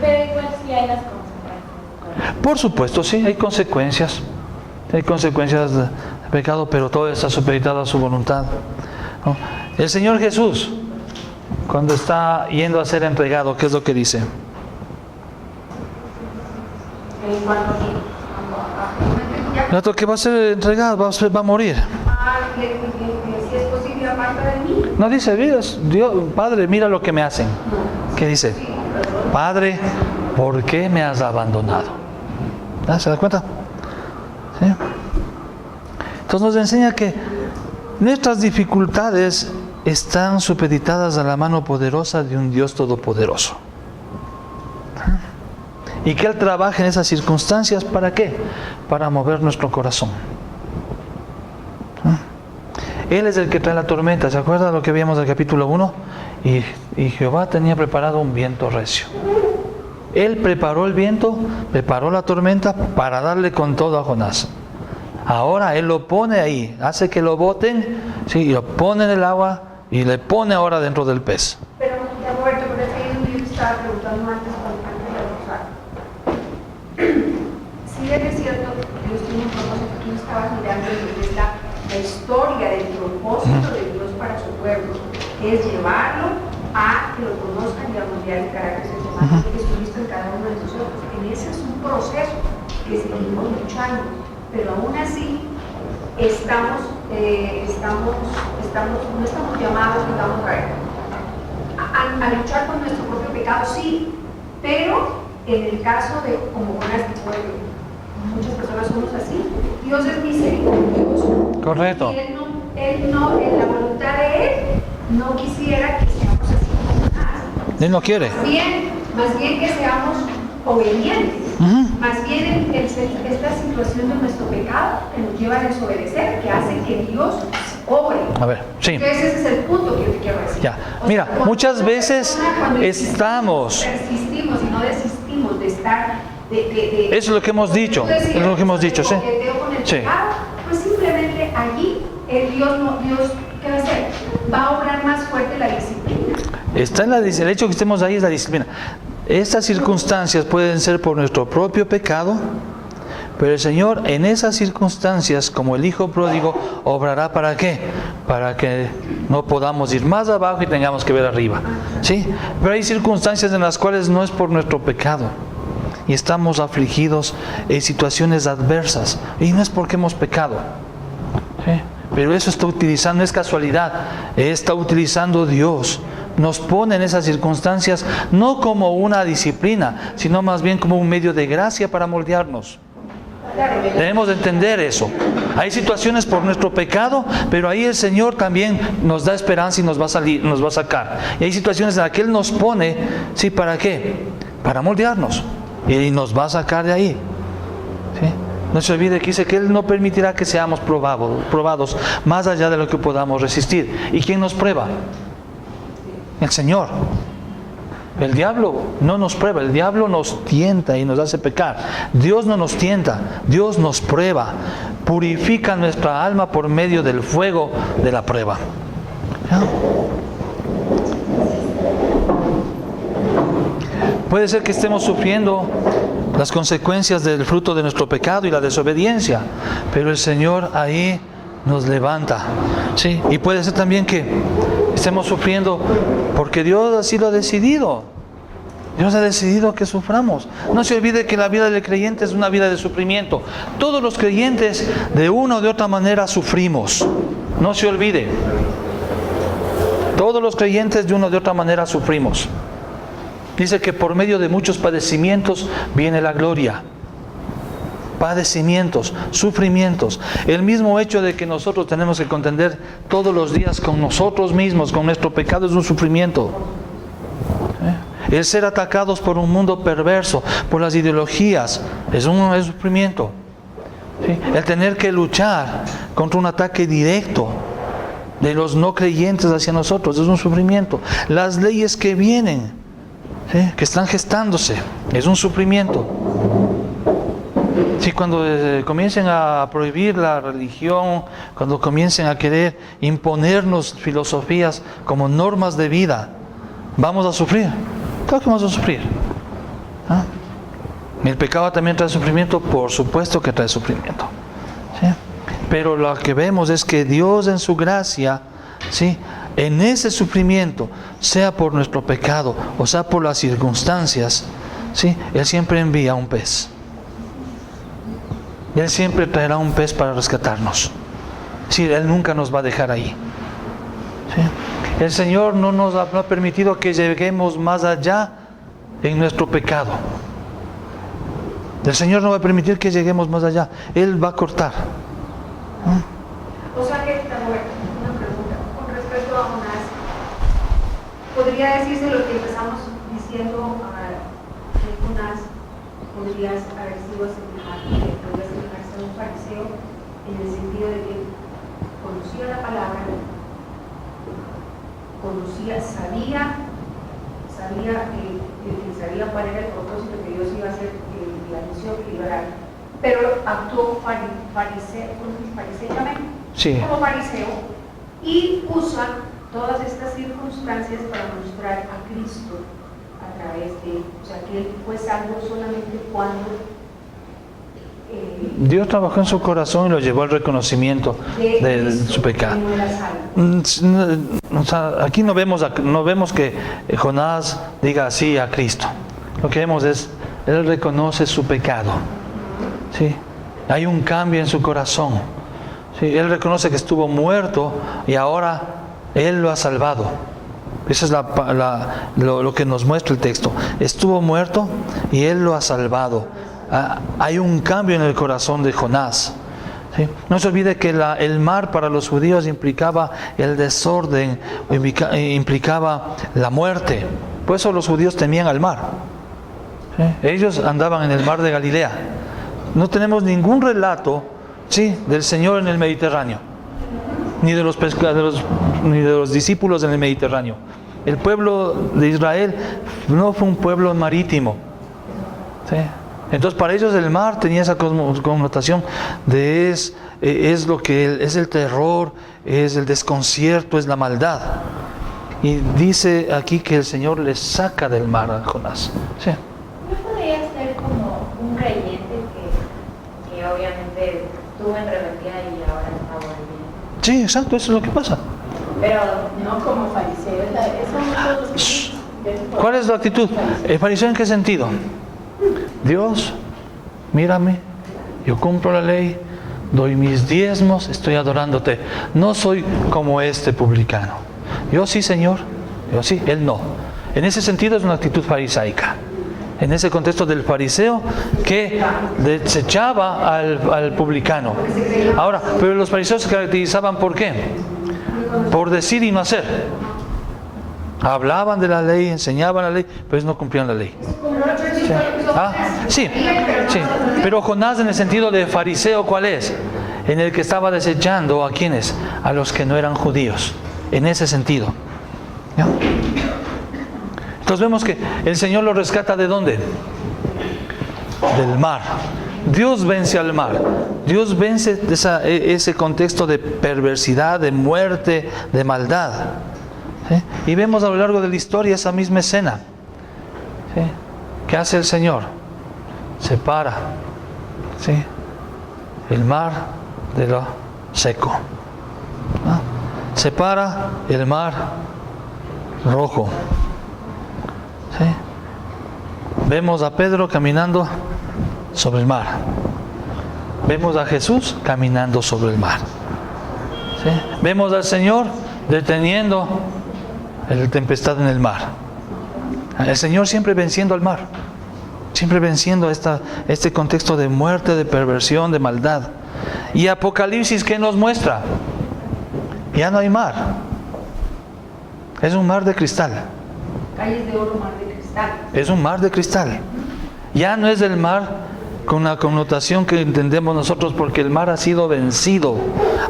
Pero igual sí hay las consecuencias. Por supuesto, sí, hay consecuencias. Hay consecuencias de pecado, pero todo está supeditado a su voluntad, ¿no? El Señor Jesús, cuando está yendo a ser entregado, ¿qué es lo que dice? Cuando que va a ser entregado, va a morir. Si es posible, aparta de mí. No dice, Dios, Padre, mira lo que me hacen. ¿Qué dice? Padre, ¿por qué me has abandonado? ¿Ah, ¿se da cuenta? ¿Sí? Entonces nos enseña que nuestras dificultades están supeditadas a la mano poderosa de un Dios todopoderoso. Y que Él trabaja en esas circunstancias, ¿para qué? Para mover nuestro corazón. Él es el que trae la tormenta. ¿Se acuerdan lo que vimos del capítulo 1? Y Jehová tenía preparado un viento recio. Él preparó el viento, preparó la tormenta para darle con todo a Jonás. Ahora Él lo pone ahí, hace que lo boten, ¿sí? Y lo pone en el agua y le pone ahora dentro del pez. Pero, ya Roberto, pero es que hay un día que estaba preguntando antes de almorzar. Si bien es cierto, Dios tiene un propósito, aquí estabas mirando lo que es la historia del propósito de Dios para su pueblo, que es llevarlo a que lo conozcan y a moldear el carácter de Jesucristo en cada uno de nosotros. En ese es un proceso que seguimos luchando. Pero aún así no estamos llamados, digamos, a luchar con nuestro propio pecado, sí, pero en el caso de, como Jonás, muchas personas somos así, Dios es misericordioso. Correcto. Y él no, en la voluntad de Él, no quisiera que seamos así como Jonás. Él no quiere. Más bien que seamos obedientes. Más bien esta situación de nuestro pecado que nos lleva a desobedecer, que hace que Dios obre. A ver, sí. Entonces ese es el punto que yo te quiero decir. Ya. Mira, muchas veces estamos. Persistimos y no desistimos de estar. Eso es lo que hemos dicho. Es lo que hemos dicho, sí. Sí. Pues simplemente allí Dios, ¿qué va a hacer? Va a obrar más fuerte la disciplina. Está en el hecho que estemos ahí es la disciplina. Estas circunstancias pueden ser por nuestro propio pecado, pero el Señor en esas circunstancias, como el Hijo pródigo, obrará ¿para qué? Para que no podamos ir más abajo y tengamos que ver arriba, ¿sí? Pero hay circunstancias en las cuales no es por nuestro pecado y estamos afligidos en situaciones adversas y no es porque hemos pecado, ¿sí? Pero eso está utilizando, no es casualidad, está utilizando Dios. Nos pone en esas circunstancias no como una disciplina, sino más bien como un medio de gracia para moldearnos. Debemos de entender eso. Hay situaciones por nuestro pecado, pero ahí el Señor también nos da esperanza y nos va a sacar. Y hay situaciones en las que Él nos pone, ¿sí? ¿Para qué? Para moldearnos. Y nos va a sacar de ahí, ¿sí? No se olvide que dice que Él no permitirá que seamos probados más allá de lo que podamos resistir. ¿Y quién nos prueba? El Señor. El diablo no nos prueba, el diablo nos tienta y nos hace pecar. Dios no nos tienta, Dios nos prueba, purifica nuestra alma por medio del fuego de la prueba. ¿Ya? Puede ser que estemos sufriendo las consecuencias del fruto de nuestro pecado y la desobediencia, pero el Señor ahí nos levanta, ¿sí? Y puede ser también que estemos sufriendo porque Dios así lo ha decidido. Dios ha decidido que suframos. No se olvide que la vida del creyente es una vida de sufrimiento. Todos los creyentes de una o de otra manera sufrimos. No se olvide. Todos los creyentes de una o de otra manera sufrimos. Dice que por medio de muchos padecimientos viene la gloria. Padecimientos, sufrimientos. El mismo hecho de que nosotros tenemos que contender todos los días con nosotros mismos, con nuestro pecado, es un sufrimiento. El ser atacados por un mundo perverso, por las ideologías, es un sufrimiento. ¿Sí? El tener que luchar contra un ataque directo de los no creyentes hacia nosotros es un sufrimiento. Las leyes que vienen, ¿sí? Que están gestándose, es un sufrimiento. Sí, cuando comiencen a prohibir la religión, cuando comiencen a querer imponernos filosofías como normas de vida, ¿vamos a sufrir? Claro que vamos a sufrir. ¿Ah? ¿El pecado también trae sufrimiento? Por supuesto que trae sufrimiento. ¿Sí? Pero lo que vemos es que Dios en su gracia, ¿sí?, en ese sufrimiento, sea por nuestro pecado o sea por las circunstancias, ¿sí?, Él siempre envía un pez. Él siempre traerá un pez para rescatarnos. Sí, Él nunca nos va a dejar ahí. ¿Sí? El Señor no nos ha permitido que lleguemos más allá en nuestro pecado. El Señor no va a permitir que lleguemos más allá. Él va a cortar. O sea que, una pregunta, con respecto a Jonás, ¿podría decirse lo que empezamos diciendo que Jonás podría haber sido asemejante, podría asemejarse a un fariseo en el sentido de que conocía la palabra, sabía cuál era el propósito que Dios iba a hacer, la misión que iba a dar, pero actuó fariseicamente, Sí. como fariseo, y usa todas estas circunstancias para mostrar a Cristo a través de, o sea, que él fue salvo solamente cuando Dios trabajó en su corazón y lo llevó al reconocimiento de su pecado. no era salvo. O sea, aquí no vemos que Jonás diga así a Cristo. Lo que vemos es, él reconoce su pecado. ¿Sí? Hay un cambio en su corazón. ¿Sí? Él reconoce que estuvo muerto y ahora Él lo ha salvado. Eso es lo que nos muestra el texto. Estuvo muerto y Él lo ha salvado. Hay un cambio en el corazón de Jonás. ¿Sí? No se olvide que el mar para los judíos implicaba el desorden, implicaba la muerte. Por eso los judíos temían al mar. ¿Sí? Ellos andaban en el mar de Galilea. No tenemos ningún relato, ¿sí?, del Señor en el Mediterráneo, ni de los pescadores, ni de los discípulos en el Mediterráneo. El pueblo de Israel no fue un pueblo marítimo. ¿Sí? Entonces para ellos el mar tenía esa connotación de es lo que es el terror, es el desconcierto, es la maldad. Y dice aquí que el Señor les saca del mar a Jonás. ¿Sí? ¿No podría ser como un creyente que obviamente estuvo en rebeldía y ahora está volviendo? Sí, exacto, eso es lo que pasa. Pero no como fariseo, ¿Cuál es la actitud? ¿El fariseo en qué sentido? Dios, mírame, yo cumplo la ley, doy mis diezmos, estoy adorándote. No soy como este publicano. Yo sí, Señor, yo sí, él no. En ese sentido es una actitud farisaica. En ese contexto del fariseo que desechaba al publicano. Ahora, pero los fariseos se caracterizaban ¿por qué? Por decir y no hacer. Hablaban de la ley, enseñaban la ley, pero ellos no cumplían la ley. Sí. Sí. Pero Jonás en el sentido de fariseo, ¿cuál es? En el que estaba desechando ¿a quiénes? A los que no eran judíos. En ese sentido. ¿Ya? Entonces vemos que el Señor lo rescata ¿de dónde? Del mar. Dios vence al mar. Dios vence ese contexto de perversidad, de muerte, de maldad. ¿Sí? Y vemos a lo largo de la historia esa misma escena. ¿Sí? ¿Qué hace el Señor? Separa, ¿sí?, el mar de lo seco. ¿Ah? Separa el mar rojo. ¿Sí? Vemos a Pedro caminando sobre el mar. Vemos a Jesús caminando sobre el mar. ¿Sí? Vemos al Señor deteniendo la tempestad en el mar. El Señor siempre venciendo al mar, siempre venciendo este contexto de muerte, de perversión, de maldad. Y Apocalipsis, ¿qué nos muestra? Ya no hay mar. Es un mar de cristal. Calles de oro, mar de cristal. Es un mar de cristal. Ya no es el mar con la connotación que entendemos nosotros, porque el mar ha sido vencido.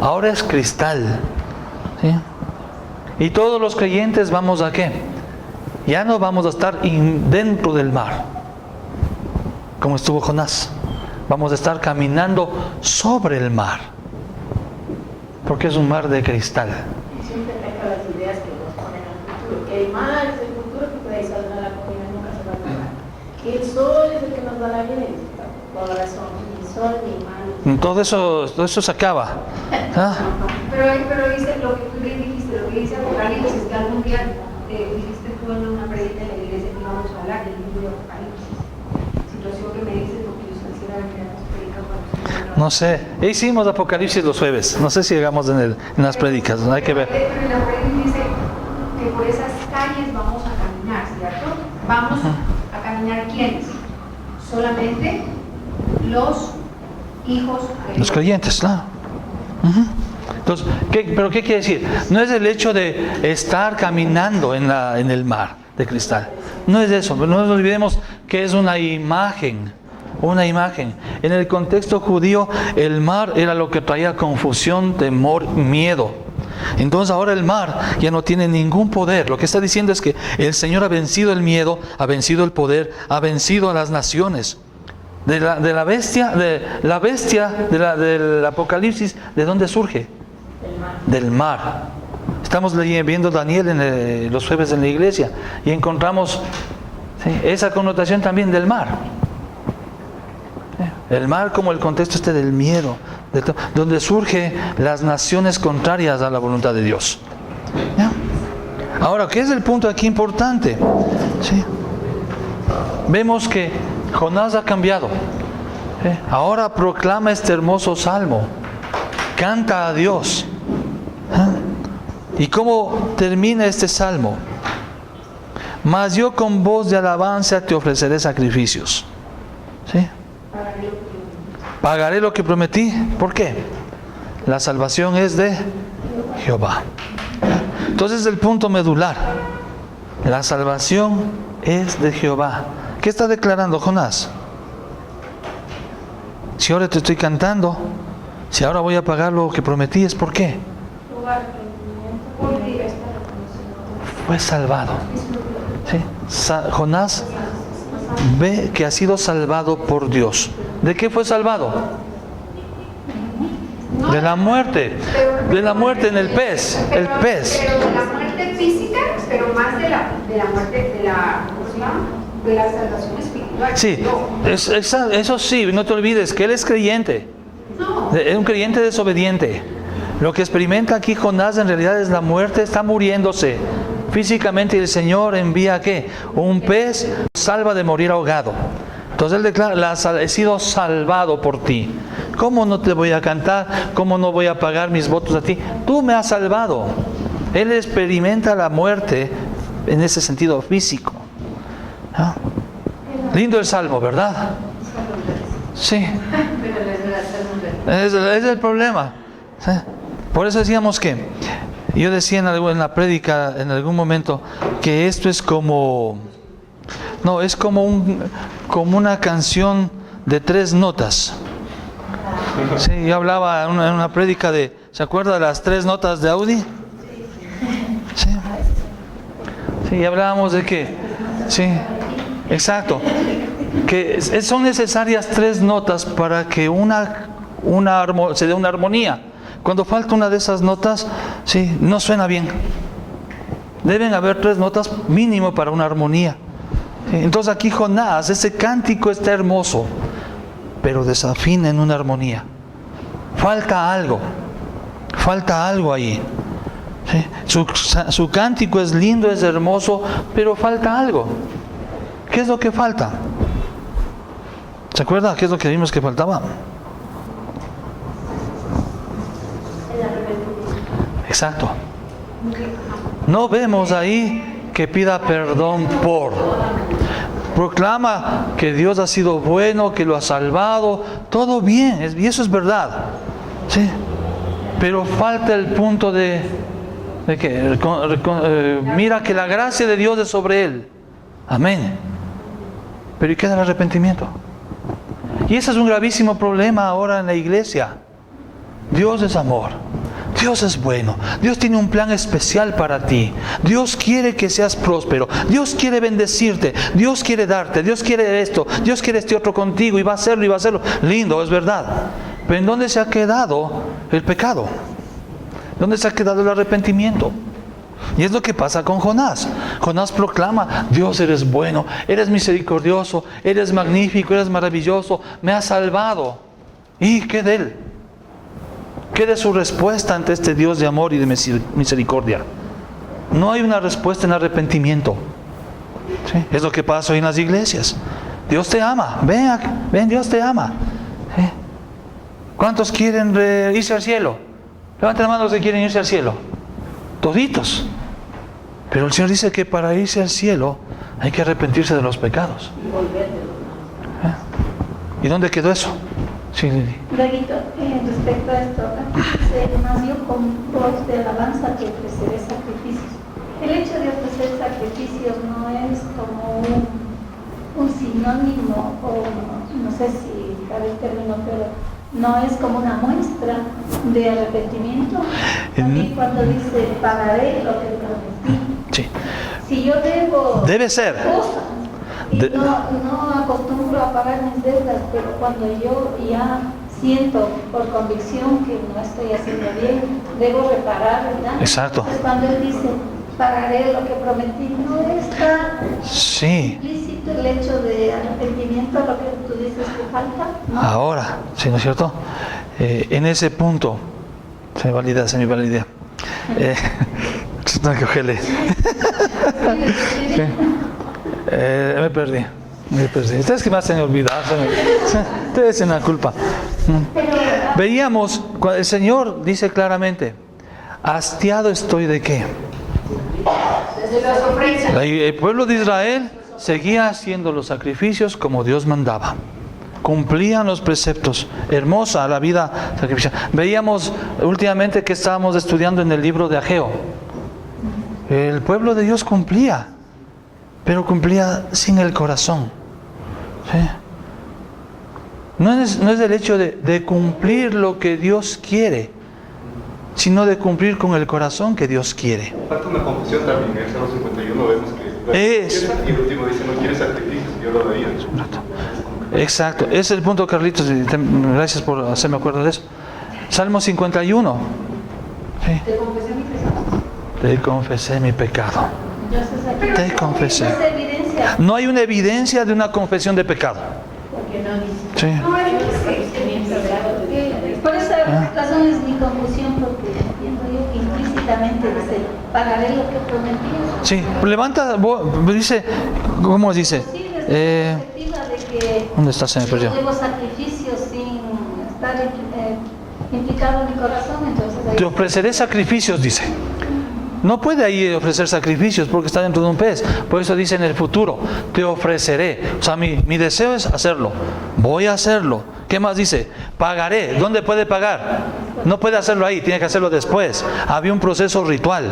Ahora es cristal. ¿Sí? Y todos los creyentes vamos ¿a qué? Ya no vamos a estar dentro del mar, como estuvo Jonás. Vamos a estar caminando sobre el mar, porque es un mar de cristal. Siempre tengo las ideas que nos ponen al futuro, que el mar es el futuro, que puede ir a la comida, nunca se va a acabar. El sol es el que nos da la vida, con razón, ni sol ni mal. Todo eso se acaba. ¿Ah? Pero dice lo que tú bien dijiste, lo que dice Apocalipsis, que algún día dijiste tú en una predica en la iglesia que íbamos a hablar del libro de Apocalipsis. Situación que me dices porque yo quisiera venir a las predicas cuando No sé. Hicimos Apocalipsis los jueves. No sé si llegamos en las predicas. Hay que ver. Pero en la predica dice que por esas calles vamos a caminar, ¿cierto? Vamos a caminar ¿quiénes? Solamente los hijos de Los creyentes, claro. Ujú. Entonces, ¿pero qué quiere decir? No es el hecho de estar caminando en el mar de cristal. No es eso. No nos olvidemos que es una imagen. Una imagen. En el contexto judío, el mar era lo que traía confusión, temor, miedo. Entonces ahora el mar ya no tiene ningún poder. Lo que está diciendo es que el Señor ha vencido el miedo, ha vencido el poder, ha vencido a las naciones. De la bestia del Apocalipsis, ¿de dónde surge? Del mar. Estamos viendo Daniel en los jueves en la iglesia y encontramos esa connotación también del mar. El mar como el contexto del miedo, donde surgen las naciones contrarias a la voluntad de Dios. ¿Ya? Ahora, ¿qué es el punto aquí importante? ¿Sí? Vemos que Jonás ha cambiado. Ahora proclama este hermoso salmo. Canta a Dios. ¿Y cómo termina este salmo? Mas yo con voz de alabanza te ofreceré sacrificios. ¿Sí? Pagaré lo que prometí. ¿Por qué? La salvación es de Jehová. Entonces el punto medular. La salvación es de Jehová. ¿Qué está declarando Jonás? Si ahora te estoy cantando, si ahora voy a pagar lo que prometí, ¿es por qué? Fue salvado. ¿Sí? Jonás ve que ha sido salvado por Dios. ¿De qué fue salvado? De la muerte. De la muerte en el pez. El pez. Pero de la muerte física, pero más de la muerte, de la salvación espiritual. Sí, eso sí, no te olvides que él es creyente. Es un creyente desobediente. Lo que experimenta aquí Jonás en realidad es la muerte, está muriéndose físicamente y el Señor envía ¿qué? Un pez, salva de morir ahogado. Entonces él declara, he sido salvado por ti. ¿Cómo no te voy a cantar? ¿Cómo no voy a pagar mis votos a ti? Tú me has salvado. Él experimenta la muerte en ese sentido físico. ¿Ah? Lindo el salmo, ¿verdad? Sí. Ese es el problema. ¿Sí? Por eso decíamos que, yo decía en la prédica en algún momento, que esto es como, no, es como una canción de 3 notas. Sí, yo hablaba en una prédica ¿se acuerda de las 3 notas de Audi? Sí. Sí, hablábamos de que, sí, exacto, que son necesarias 3 notas para que se dé una armonía. Cuando falta una de esas notas, sí, no suena bien. Deben haber 3 notas mínimo para una armonía. Sí, entonces aquí Jonás, ese cántico está hermoso, pero desafina en una armonía. Falta algo ahí. ¿Sí? Su cántico es lindo, es hermoso, pero falta algo. ¿Qué es lo que falta? ¿Se acuerda qué es lo que vimos que faltaba? Exacto. No vemos ahí que pida perdón por. Proclama que Dios ha sido bueno, que lo ha salvado, todo bien, y eso es verdad. ¿Sí? Pero falta el punto de que mira que la gracia de Dios es sobre él. Amén. Pero ¿y queda el arrepentimiento? Y ese es un gravísimo problema ahora en la iglesia. Dios es amor. Dios es bueno. Dios tiene un plan especial para ti. Dios quiere que seas próspero. Dios quiere bendecirte. Dios quiere darte. Dios quiere esto. Dios quiere este otro contigo. Y va a hacerlo y va a hacerlo. Lindo, es verdad. Pero ¿en dónde se ha quedado el pecado? ¿Dónde se ha quedado el arrepentimiento? Y es lo que pasa con Jonás. Jonás proclama: Dios, eres bueno, eres misericordioso, eres magnífico, eres maravilloso, me has salvado. ¿Y qué de él? ¿Qué de su respuesta ante este Dios de amor y de misericordia? No hay una respuesta en arrepentimiento. ¿Sí? Es lo que pasa hoy en las iglesias. Dios te ama, ven, Dios te ama. ¿Sí? ¿Cuántos quieren irse al cielo? Levanten la mano los que quieren irse al cielo. Toditos. Pero el Señor dice que para irse al cielo hay que arrepentirse de los pecados. ¿Y dónde quedó eso? Sí, Lili. Daguito, respecto a esto, aquí dice: mas yo con voz de alabanza te ofreceré sacrificios. El hecho de ofrecer sacrificios no es como un sinónimo, o no sé si cabe el término, pero no es como una muestra de arrepentimiento. Aquí cuando dice: pagaré lo que prometí. Sí. Si yo Debe ser. Cosas, y no acostumbro a pagar mis deudas, pero cuando yo ya siento por convicción que no estoy haciendo bien, debo reparar, ¿verdad? Exacto. Entonces cuando él dice: pagaré lo que prometí, no está implícito el hecho de arrepentimiento, lo que tú dices que falta, ¿no? Ahora, ¿sí, no es cierto? En ese punto se valida. No, que ojele. Sí. Me perdí. Ustedes que me hacen olvidar, ustedes tienen la culpa. Veíamos, el Señor dice claramente: hastiado estoy de qué. El pueblo de Israel seguía haciendo los sacrificios como Dios mandaba. Cumplían los preceptos. Hermosa la vida sacrificial. Veíamos últimamente que estábamos estudiando en el libro de Ageo. El pueblo de Dios cumplía, pero cumplía sin el corazón. ¿Sí? No es el hecho de cumplir lo que Dios quiere, sino de cumplir con el corazón que Dios quiere. Falta una confesión también. En el Salmo 51 vemos que y el último dice: no quiere sacrificios, yo lo daría. Exacto, ese es el punto, Carlitos. Gracias por hacerme acuerdo de eso. Salmo 51. ¿Sí? Te confesé mi pecado. Te confesé. No hay una evidencia de una confesión de pecado. Sí. Por esa razón es mi confusión, porque entiendo yo que implícitamente dice: pagaré lo que prometí. Sí, levanta, dice, ¿cómo dice? Sí, desde la perspectiva de que ¿dónde está? Se me perdió. debo sacrificios sin estar implicado en mi corazón, entonces ahí... Te ofreceré sacrificios, dice. No puede ahí ofrecer sacrificios porque está dentro de un pez. Por eso dice en el futuro: te ofreceré. O sea, mi deseo es hacerlo. Voy a hacerlo. ¿Qué más dice? Pagaré. ¿Dónde puede pagar? No puede hacerlo ahí, tiene que hacerlo después. Había un proceso ritual.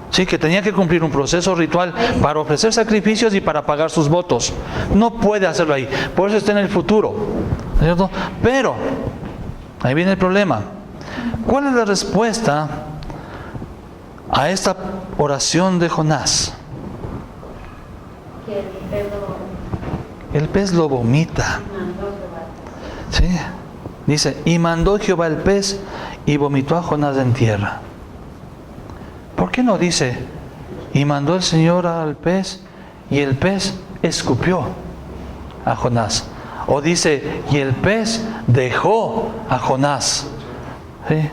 Sí, que tenía que cumplir un proceso ritual para ofrecer sacrificios y para pagar sus votos. No puede hacerlo ahí. Por eso está en el futuro. ¿Cierto? Pero, ahí viene el problema. ¿Cuál es la respuesta a esta oración de Jonás? El pez lo vomita. ¿Sí? Dice: y mandó Jehová el pez y vomitó a Jonás en tierra. ¿Por qué no dice: y mandó el Señor al pez y el pez escupió a Jonás? O dice: y el pez dejó a Jonás. ¿Sí?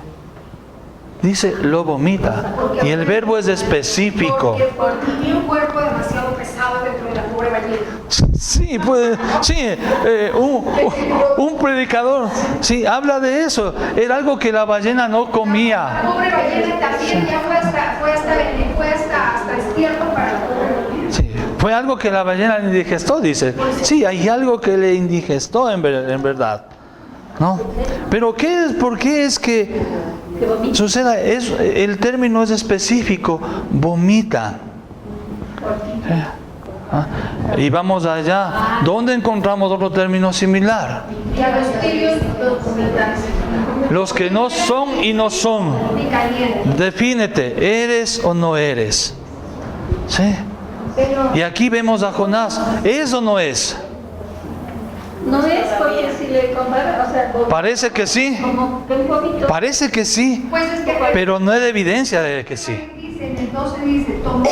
Dice: lo vomita. Y el verbo es específico. Porque tiene un cuerpo demasiado pesado dentro de la pobre ballena. Sí, puede, sí, un predicador, sí, habla de eso. Era algo que la ballena no comía. La pobre ballena también ya fue hasta estiércol para la pobre ballena. Sí, fue algo que la ballena le indigestó, dice. Sí, hay algo que le indigestó en verdad, ¿no? Pero ¿qué es? ¿Por qué es que suceda? El término es específico: vomita. Y vamos allá. ¿Dónde encontramos otro término similar? Y a los tibios los vomitan. Los que no son y no son. Defínete, ¿eres o no eres? ¿Sí? Y aquí vemos a Jonás. ¿Es o no es? No es, porque si le compara, o sea, Parece que sí. como que un poquito. Parece que sí. Pues es que Pero no hay evidencia de que sí. dice dice, en el 12 dice, tomadme,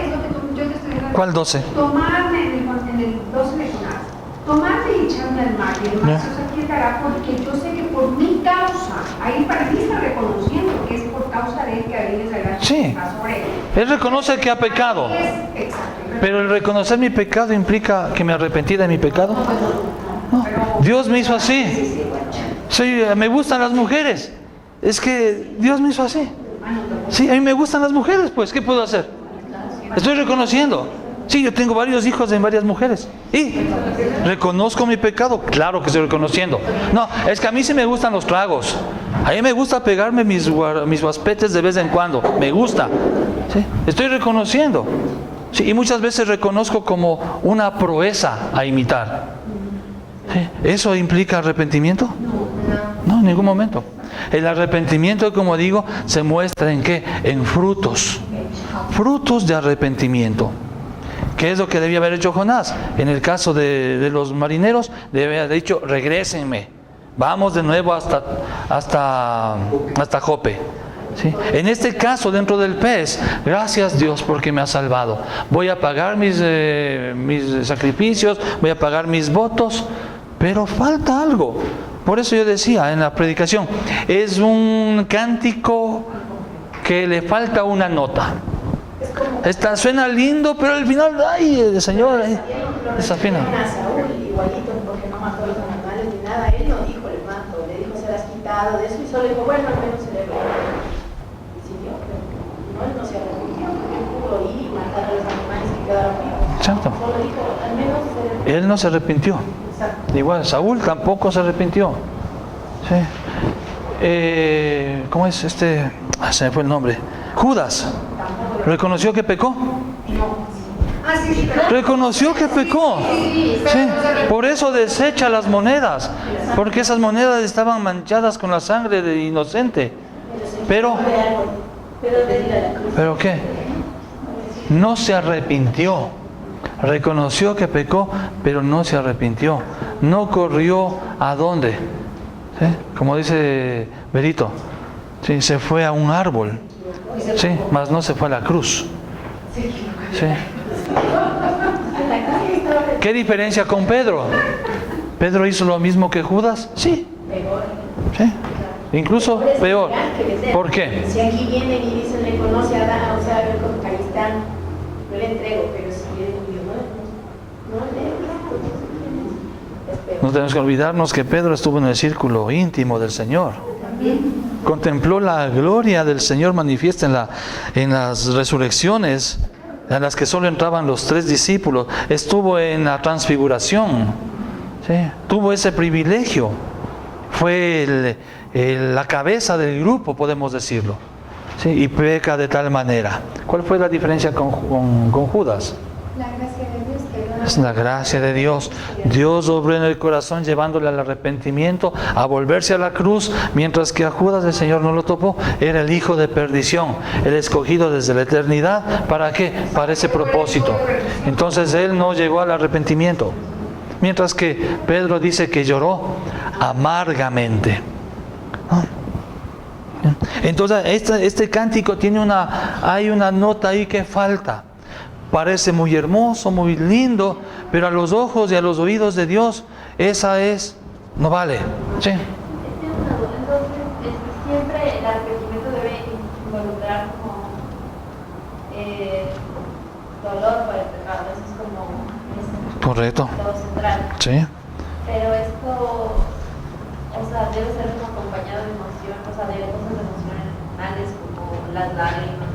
es lo que yo te estoy diciendo. ¿Cuál 12? Tomadme, en el 12 de Jonás, tomadme y echarme al mar, y el mar se os aquietará, porque yo sé que por mi causa, ahí para ti está reconociendo que es por causa de él que habéis de la Sí. está sobre él. Él reconoce que ha pecado. Exacto. Pero el reconocer mi pecado implica que me arrepentí de mi pecado. No. Dios me hizo así. Sí, me gustan las mujeres. Es que Dios me hizo así. Sí, a mí me gustan las mujeres, pues, ¿qué puedo hacer? Estoy reconociendo. Sí, yo tengo varios hijos de varias mujeres. ¿Y reconozco mi pecado? Claro que estoy reconociendo. No, es que a mí sí me gustan los tragos. A mí me gusta pegarme mis guaspetes de vez en cuando. Me gusta. ¿Sí? Estoy reconociendo. Sí, y muchas veces reconozco como una proeza a imitar. ¿Sí? ¿Eso implica arrepentimiento? No, en ningún momento. El arrepentimiento, como digo, se muestra en ¿qué? En frutos. Frutos de arrepentimiento. ¿Qué es lo que debía haber hecho Jonás? En el caso de los marineros, debía haber dicho, regrésenme. Vamos de nuevo hasta Jope. ¿Sí? En este caso, dentro del pez, gracias Dios porque me ha salvado. Voy a pagar mis sacrificios, voy a pagar mis votos, pero falta algo. Por eso yo decía en la predicación, es un cántico que le falta una nota. Suena lindo, pero al final, ay, el Señor desafina. A Saúl igualito porque no mató a los animales ni nada, él no dijo el mato, le dijo serás quitado de eso y solo dijo bueno, al menos se le y siguió, pero no, él no se arrepintió, porque él pudo ir y matar a los animales que quedaron vivos. Exacto. Solo dijo al menos se le... Él no se arrepintió. Exacto. Igual, Saúl tampoco se arrepintió. Sí. ¿Cómo es este? Se me fue el nombre. Judas. ¿Reconoció que pecó? Reconoció que pecó. Sí. Por eso desecha las monedas. Porque esas monedas estaban manchadas con la sangre de inocente. Pero ¿qué? No se arrepintió. Reconoció que pecó, pero no se arrepintió. No corrió ¿a dónde? ¿Sí? Como dice Berito, ¿sí? Se fue a un árbol, ¿sí? Mas no se fue a la cruz. ¿Sí? ¿Qué diferencia con Pedro? ¿Pedro hizo lo mismo que Judas? Sí. ¿Sí? Incluso peor. ¿Por qué? Si aquí vienen y dicen reconoce a Adán, o sea, ahí están, yo le entrego, pero si yo no le No tenemos que olvidarnos que Pedro estuvo en el círculo íntimo del Señor. Contempló la gloria del Señor manifiesta en las resurrecciones, en las que solo entraban los 3 discípulos. Estuvo en la transfiguración. ¿Sí? Tuvo ese privilegio. Fue la cabeza del grupo, podemos decirlo. ¿Sí? Y peca de tal manera. ¿Cuál fue la diferencia con Judas? La gracia de Dios que Es la gracia de Dios. Dios obró en el corazón llevándole al arrepentimiento, a volverse a la cruz, mientras que a Judas el Señor no lo topó. Era el hijo de perdición, el escogido desde la eternidad. ¿Para qué? Para ese propósito. Entonces él no llegó al arrepentimiento. Mientras que Pedro dice que lloró amargamente. Entonces este cántico hay una nota ahí que falta. Parece muy hermoso, muy lindo, pero a los ojos y a los oídos de Dios, no vale. ¿Sí? Entonces, siempre el arrepentimiento debe involucrar como dolor por el pecado. Eso es como Correcto. lo central. Sí. Pero esto, o sea, debe ser como acompañado de emoción, o sea, de cosas emocionales como las lágrimas.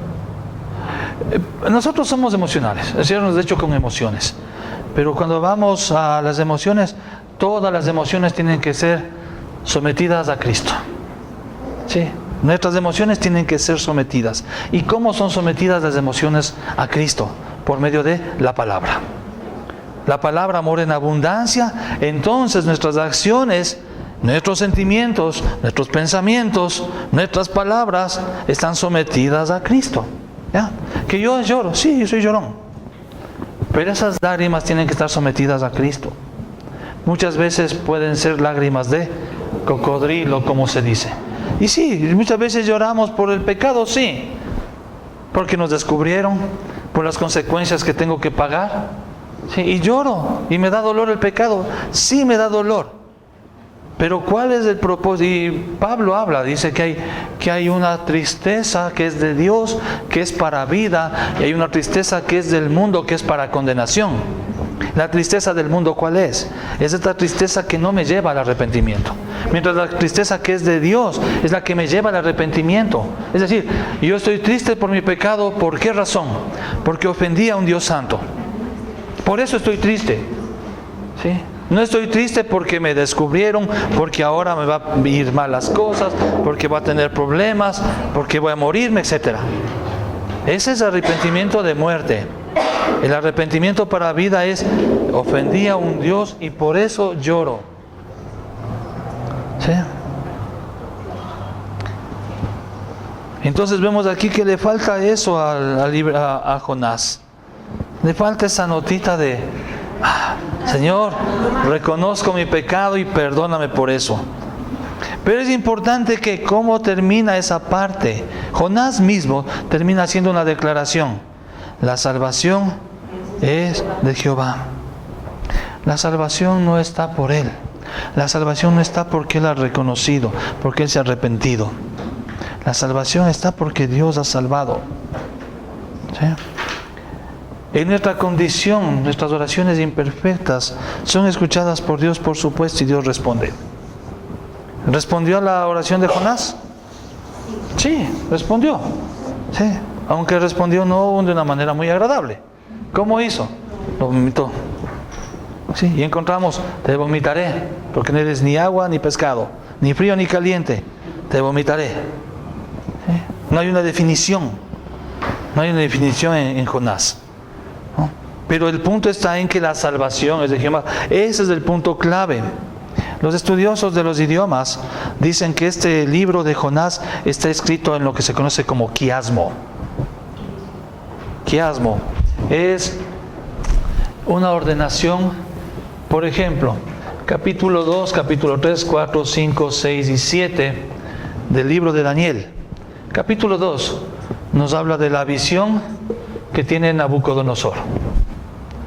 Nosotros somos emocionales, es cierto, de hecho con emociones. Pero cuando vamos a las emociones, todas las emociones tienen que ser sometidas a Cristo. Sí, nuestras emociones tienen que ser sometidas. ¿Y cómo son sometidas las emociones a Cristo? Por medio de la palabra. La palabra mora en abundancia, entonces nuestras acciones, nuestros sentimientos, nuestros pensamientos, nuestras palabras están sometidas a Cristo. ¿Ya? Que yo lloro, sí, yo soy llorón. Pero esas lágrimas tienen que estar sometidas a Cristo. Muchas veces pueden ser lágrimas de cocodrilo, como se dice. Y sí, muchas veces lloramos por el pecado, sí. porque nos descubrieron, por las consecuencias que tengo que pagar. Sí, y lloro, y me da dolor el pecado. Sí, me da dolor. Pero ¿cuál es el propósito? Y Pablo habla, dice que hay una tristeza que es de Dios, que es para vida, y hay una tristeza que es del mundo, que es para condenación. La tristeza del mundo, ¿cuál es? Es esta tristeza que no me lleva al arrepentimiento. Mientras la tristeza que es de Dios es la que me lleva al arrepentimiento. Es decir, yo estoy triste por mi pecado, ¿por qué razón? Porque ofendí a un Dios santo. Por eso estoy triste. ¿Sí? No estoy triste porque me descubrieron, porque ahora me va a ir mal las cosas, porque voy a tener problemas, porque voy a morirme, etc. Ese es arrepentimiento de muerte. El arrepentimiento para vida es: ofendí a un Dios y por eso lloro. ¿Sí? Entonces vemos aquí que le falta eso a Jonás. Le falta esa notita de: Señor, reconozco mi pecado y perdóname por eso. Pero es importante que cómo termina esa parte. Jonás mismo termina haciendo una declaración: la salvación es de Jehová. La salvación no está por él. La salvación no está porque él ha reconocido, porque él se ha arrepentido. La salvación está porque Dios ha salvado. ¿Sí? En nuestra condición, nuestras oraciones imperfectas son escuchadas por Dios, por supuesto, y Dios responde. ¿Respondió a la oración de Jonás? Sí, respondió. Sí, aunque respondió no de una manera muy agradable. ¿Cómo hizo? Lo vomitó. Sí, y encontramos: te vomitaré, porque no eres ni agua ni pescado, ni frío ni caliente, te vomitaré. ¿Sí? No hay una definición. No hay una definición en Jonás. ¿No? Pero el punto está en que la salvación es de Jehová. Ese es el punto clave. Los estudiosos de los idiomas dicen que este libro de Jonás está escrito en lo que se conoce como quiasmo. Quiasmo es una ordenación. Por ejemplo, capítulo 2, capítulo 3, 4, 5, 6 y 7 del libro de Daniel. Capítulo 2 nos habla de la visión que tiene Nabucodonosor,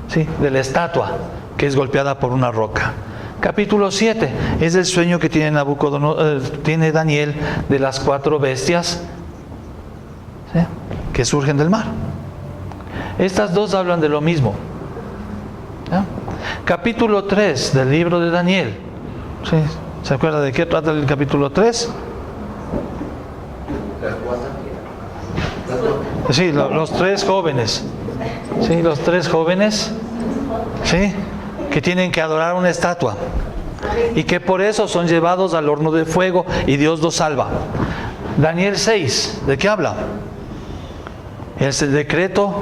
¿sí? De la estatua que es golpeada por una roca. Capítulo 7 es el sueño que tiene tiene Daniel de las 4 bestias, ¿sí?, que surgen del mar. Estas dos hablan de lo mismo. ¿Sí? Capítulo 3 del libro de Daniel. ¿Sí? ¿Se acuerda de qué trata el capítulo 3? Sí, los 3 jóvenes. Sí, los 3 jóvenes. Sí, que tienen que adorar una estatua. Y que por eso son llevados al horno de fuego y Dios los salva. Daniel 6, ¿de qué habla? Es el decreto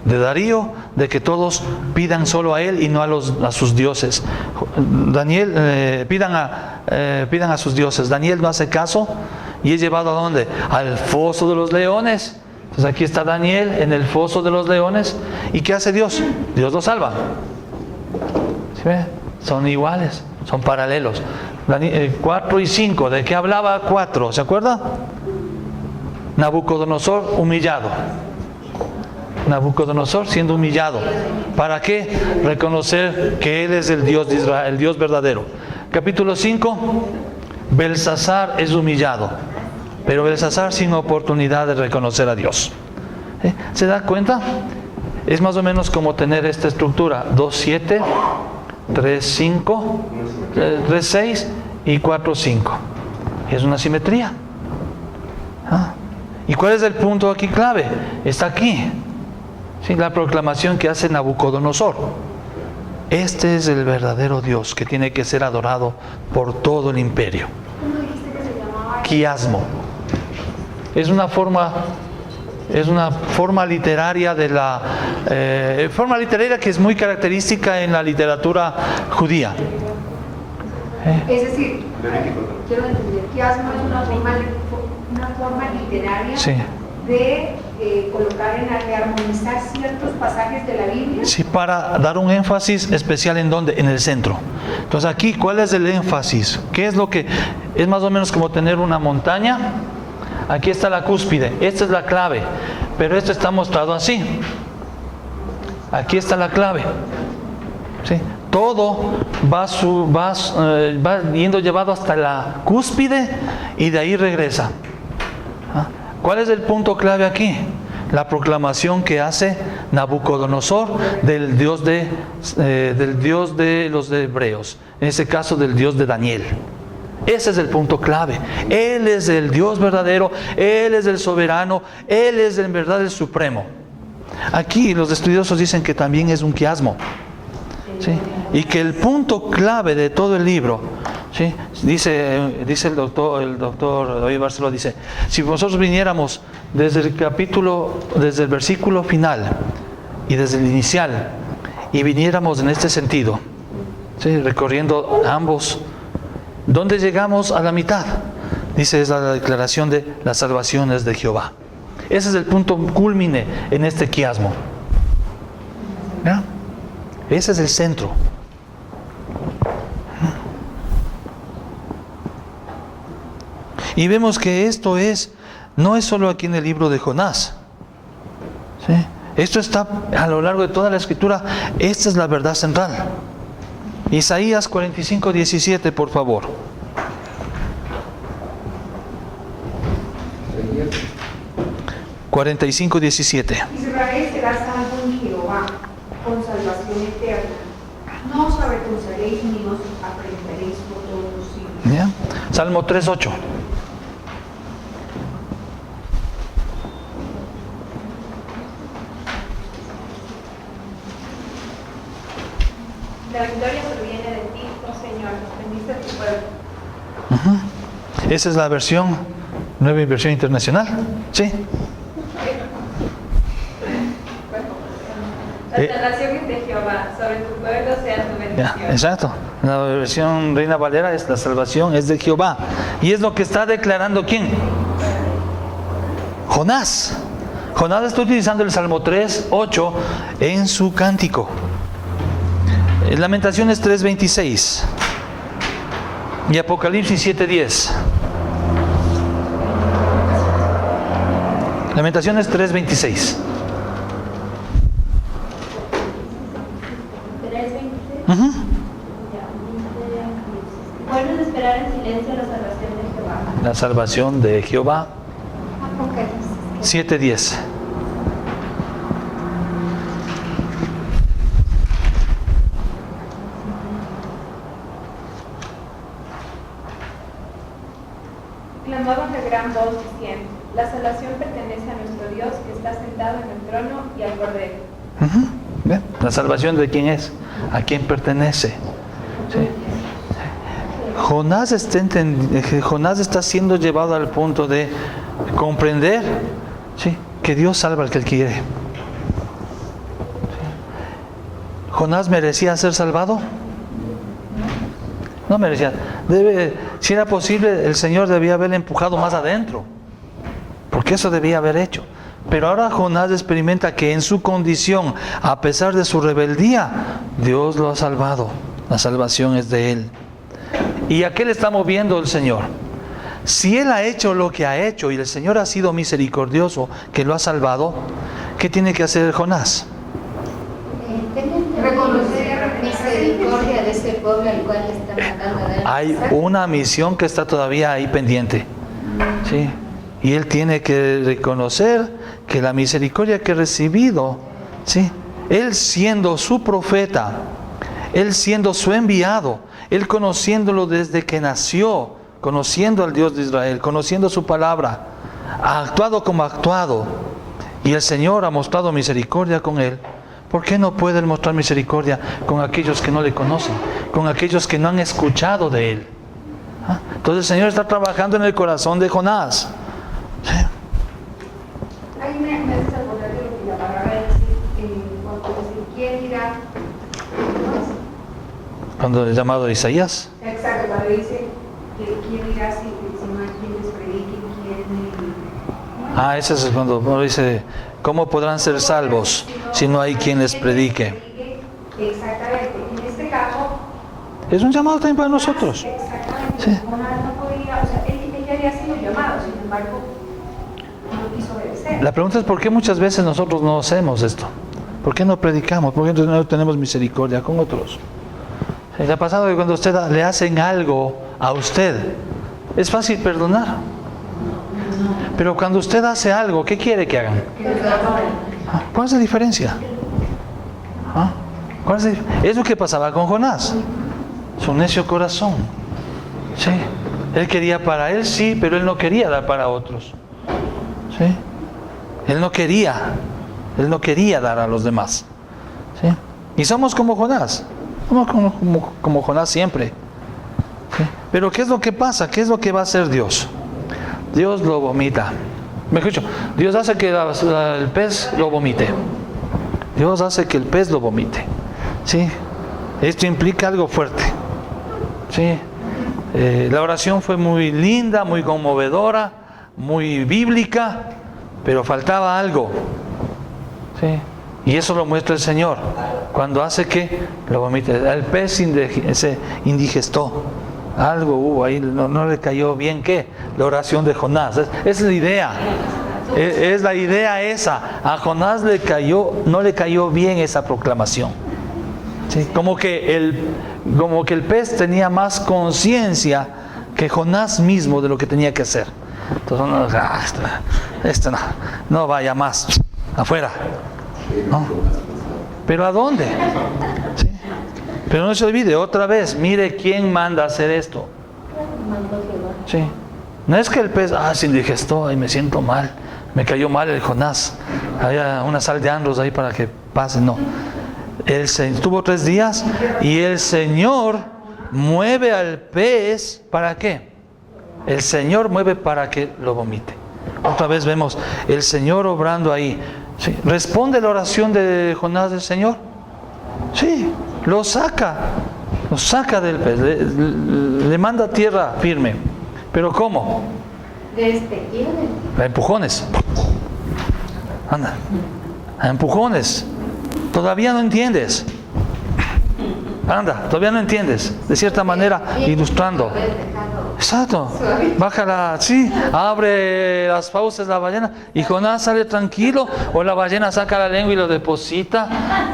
de Darío de que todos pidan solo a él y no a sus dioses. Daniel, pidan a sus dioses. Daniel no hace caso y es llevado ¿a dónde? Al foso de los leones. Entonces aquí está Daniel en el foso de los leones. ¿Y qué hace Dios? Dios lo salva. ¿Sí ve? Son iguales, son paralelos. 4 y 5, ¿de qué hablaba 4? ¿Se acuerda? Nabucodonosor humillado. Nabucodonosor siendo humillado. ¿Para qué? Reconocer que Él es el Dios de Israel, el Dios verdadero. Capítulo 5, Belsasar es humillado, pero Belsasar sin oportunidad de reconocer a Dios. ¿Se da cuenta? Es más o menos como tener esta estructura: 2:7, 3:5, 3:6 y 4:5. Es una simetría. ¿Y cuál es el punto aquí clave? Está aquí. Sí, la proclamación que hace Nabucodonosor. Este es el verdadero Dios que tiene que ser adorado por todo el imperio. ¿Cómo dijiste que se llamaba? Quiasmo. Es una forma literaria de la forma literaria que es muy característica en la literatura judía. Es decir, quiero entender, quiasmo es una forma literaria, Sí. de colocar de armonizar ciertos pasajes de la Biblia. Sí, para dar un énfasis especial en dónde, en el centro. Entonces aquí, ¿cuál es el énfasis? ¿Qué es lo que es más o menos como tener una montaña? Aquí está la cúspide, esta es la clave. Pero esto está mostrado así. Aquí está la clave. ¿Sí? Todo va yendo llevado hasta la cúspide y de ahí regresa. ¿Ah? ¿Cuál es el punto clave aquí? La proclamación que hace Nabucodonosor del Dios de los hebreos, en este caso del Dios de Daniel. Ese es el punto clave. Él es el Dios verdadero, Él es el soberano, Él es en verdad el supremo. Aquí los estudiosos dicen que también es un quiasmo, ¿sí? Y que el punto clave de todo el libro, ¿sí? dice el doctor David Barceló, dice, si nosotros viniéramos desde el versículo final y desde el inicial, y viniéramos en este sentido, ¿sí? Recorriendo ambos, ¿dónde llegamos? A la mitad. Dice, es la declaración de las salvaciones de Jehová. Ese es el punto culmine en este quiasmo. ¿Ya? Ese es el centro. Y vemos que esto no es solo aquí en el libro de Jonás. ¿Sí? Esto está a lo largo de toda la escritura. Esta es la verdad central. Isaías 45:17, por favor. Isaías 45:17. Israel será salvo en Jehová, con salvación eterna. No os avergonzaréis ni os aprenderéis por todos los siglos. ¿Ya? Salmo 3:8. La victoria proviene de ti, oh Señor, bendice a tu pueblo. Esa es la versión, nueva versión internacional. ¿Sí? La salvación es de Jehová, sobre tu pueblo sea tu Ya, bendición. exacto. La versión Reina Valera es la salvación es de Jehová. Y es lo que está declarando ¿quién? Jonás. Jonás está utilizando el Salmo 3:8 en su cántico. Lamentaciones 3:26 y Apocalipsis 7:10. Lamentaciones 3:26. 3:26. Bueno es esperar en silencio la salvación de Jehová. La salvación de Jehová. Apocalipsis. 7:10. Clamaban de gran voz diciendo, la salvación pertenece a nuestro Dios que está sentado en el trono y al Cordero. ¿Bien? La salvación de quién es, a quién pertenece. ¿Sí? Jonás está siendo llevado al punto de comprender, ¿sí?, que Dios salva al que él quiere. ¿Sí? ¿Jonás merecía ser salvado? No merecía. Si era posible, el Señor debía haberle empujado más adentro, porque eso debía haber hecho. Pero ahora Jonás experimenta que en su condición, a pesar de su rebeldía, Dios lo ha salvado. La salvación es de él. ¿Y a qué le está moviendo el Señor? Si él ha hecho lo que ha hecho y el Señor ha sido misericordioso, que lo ha salvado, ¿qué tiene que hacer Jonás? Reconocer la misericordia de ese pueblo al cual le está matando. Hay una misión que está todavía ahí pendiente, ¿sí? Y él tiene que reconocer que la misericordia que ha recibido, ¿sí?, él siendo su profeta, él siendo su enviado, él conociéndolo desde que nació, conociendo al Dios de Israel, conociendo su palabra, ha actuado como ha actuado, y el Señor ha mostrado misericordia con él. ¿Por qué no puede él mostrar misericordia con aquellos que no le conocen, con aquellos que no han escuchado de él? ¿Ah? Entonces el Señor está trabajando en el corazón de Jonás. ¿Sí? Ahí me hace acordar de lo que la palabra dice cuando Ezequiel dirá, Cuando el llamado de Isaías. exacto, cuando dice que quién dirá si no hay quien les predique, Ese es cuando Pablo dice, ¿cómo podrán ser salvos si no hay quien les predique? Exactamente, en este caso, Es un llamado también para nosotros. exactamente, Sí. Jonás no podía, o sea, él ya había sido llamado, sin embargo, no quiso obedecer. obedecer. La pregunta es por qué muchas veces nosotros no hacemos esto. ¿Por qué no predicamos? ¿Por qué no tenemos misericordia con otros? ¿Le ha pasado que cuando usted le hacen algo a usted, es fácil perdonar? Pero cuando usted hace algo, ¿qué quiere que hagan? ¿Cuál es la diferencia? ¿Cuál es lo que pasaba con Jonás? Su necio corazón. Sí. Él quería para él, sí, pero él no quería dar para otros. ¿Sí? Él no quería dar a los demás. ¿Sí? Y somos como Jonás. Somos como Jonás siempre. ¿Sí? Pero ¿qué es lo que pasa? ¿Qué es lo que va a hacer Dios? Dios lo vomita. Me escucho. Dios hace que el pez lo vomite. Dios hace que el pez lo vomite. ¿Sí? Esto implica algo fuerte. ¿Sí? La oración fue muy linda, muy conmovedora, muy bíblica, pero faltaba algo. ¿Sí? Y eso lo muestra el Señor cuando hace que lo vomite. El pez se indigestó. Algo hubo ahí, no le cayó bien. ¿Qué? La oración de Jonás. Es la idea. Es la idea esa. A Jonás no le cayó bien esa proclamación. ¿Sí? Como que el pez tenía más conciencia que Jonás mismo de lo que tenía que hacer. Entonces, esto no vaya más, afuera. ¿No? ¿Pero a dónde? ¿Sí? Pero no se olvide, otra vez, mire quién manda a hacer esto. ¿Sí? No es que el pez, se indigestó y me siento mal, me cayó mal el Jonás, había una sal de andros ahí para que pase, no. Él estuvo 3 días y el Señor mueve al pez, ¿para qué? El Señor mueve para que lo vomite. Otra vez vemos el Señor obrando ahí. ¿Sí? ¿Responde la oración de Jonás del Señor? Sí, lo saca del pez, le manda a tierra firme. ¿Pero cómo? A empujones. Anda, a empujones. Todavía no entiendes. Anda, todavía no entiendes. De cierta manera, ilustrando. Exacto. Bájala, sí. Abre las fauces la ballena y Jonás sale tranquilo. O la ballena saca la lengua y lo deposita.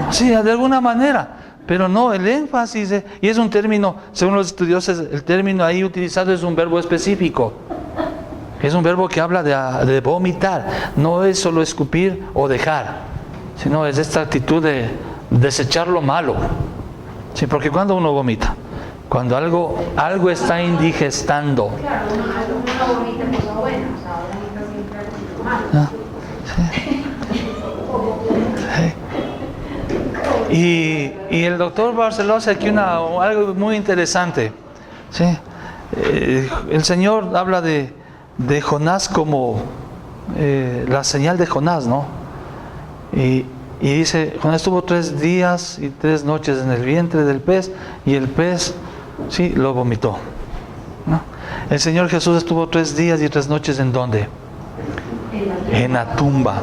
Sí, de alguna manera. Pero no, el énfasis, y es un término, según los estudiosos, el término ahí utilizado es un verbo específico. Es un verbo que habla de vomitar. No es solo escupir o dejar, sino es esta actitud de desechar lo malo. Sí, porque cuando uno vomita, cuando algo está indigestando. Claro, uno vomita cosas buenas, o sea, vomita siempre algo malo. Sí. Y el doctor Barceló hace aquí algo muy interesante. ¿Sí? El Señor habla de Jonás como la señal de Jonás, ¿no? Y dice, Jonás estuvo 3 días y 3 noches en el vientre del pez y el pez, sí, lo vomitó, ¿no? El Señor Jesús estuvo 3 días y 3 noches ¿en dónde? En la tumba.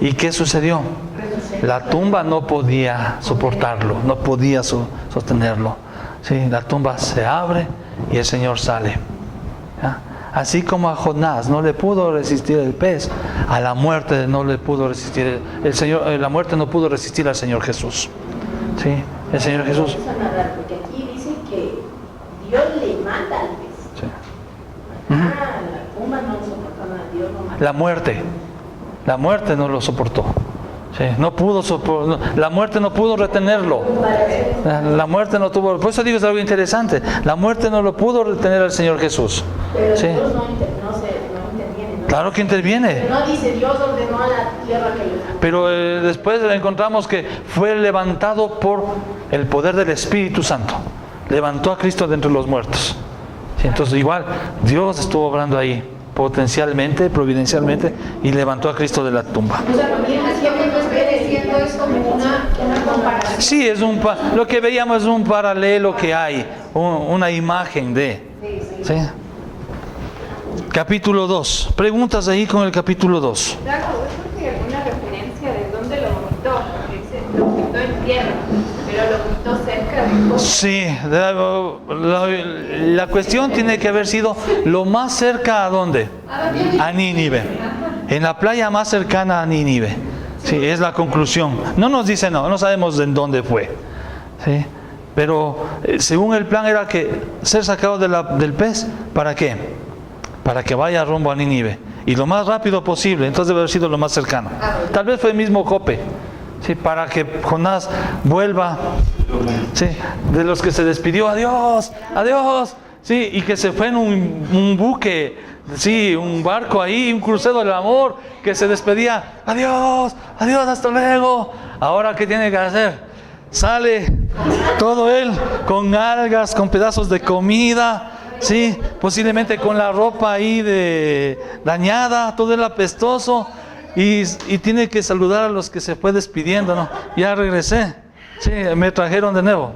¿Y qué sucedió? La tumba no podía soportarlo, no podía sostenerlo. Sí, la tumba se abre y el Señor sale. ¿Ya? Así como a Jonás no le pudo resistir el pez, a la muerte no le pudo resistir el Señor, la muerte no pudo resistir al Señor Jesús. ¿Sí? El Señor Jesús. Porque aquí dice que Dios le manda al pez. Sí. La tumba no soportó nada, Dios no manda. La muerte no lo soportó. Sí, la muerte no pudo retenerlo. La muerte no tuvo. Por eso digo, es algo interesante. La muerte no lo pudo retener al Señor Jesús. Pero ¿sí? Dios no interviene, ¿no? Claro que interviene. Pero no dice Dios ordenó a la tierra que lo... Pero después encontramos que fue levantado por el poder del Espíritu Santo. Levantó a Cristo de entre los muertos. Sí, entonces igual Dios estuvo obrando ahí potencialmente, providencialmente, y levantó a Cristo de la tumba. O sea, también diciendo es como una comparación. Sí, lo que veíamos es un paralelo que hay, una imagen de. ¿Sí? Capítulo 2. Preguntas ahí con el capítulo 2. Claro, es porque hay alguna referencia de dónde lo vomitó, porque dice lo vomitó en tierra, pero lo vomitó cerca de cosas. Sí, la cuestión tiene que haber sido lo más cerca a dónde? A Nínive. en la playa más cercana a Nínive. Sí, es la conclusión. No nos dice, no sabemos en dónde fue. ¿Sí? Pero según el plan era que ser sacado del pez, ¿para qué? Para que vaya rumbo a Nínive. Y lo más rápido posible, entonces debe haber sido lo más cercano. Tal vez fue el mismo Jope. Sí, para que Jonás vuelva, sí, de los que se despidió, adiós, sí, y que se fue en un buque, sí, un barco ahí, un crucero del amor, que se despedía, adiós, hasta luego. Ahora, ¿qué tiene que hacer? Sale todo él con algas, con pedazos de comida, sí, posiblemente con la ropa ahí dañada, todo el apestoso, y tiene que saludar a los que se fue despidiendo, ¿no? Ya regresé, sí, me trajeron de nuevo.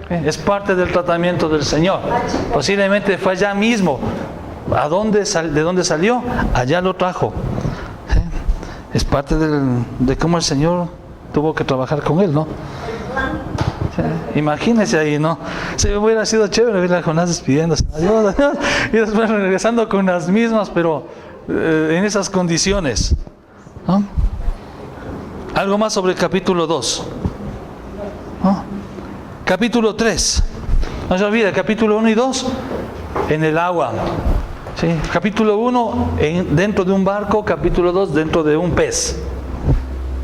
Es parte del tratamiento del Señor. Posiblemente fue allá mismo. ¿De dónde salió? Allá lo trajo. ¿Sí? Es parte de cómo el Señor tuvo que trabajar con él, ¿no? Sí. Imagínese ahí, ¿no? Si hubiera sido chévere ver a Jonás despidiéndose, adiós, y después regresando con las mismas, pero en esas condiciones, ¿no? Algo más sobre el capítulo 2, ¿no? Capítulo 3, no se olvide, capítulo 1 y 2 en el agua, ¿sí? Capítulo 1 dentro de un barco, capítulo 2 dentro de un pez,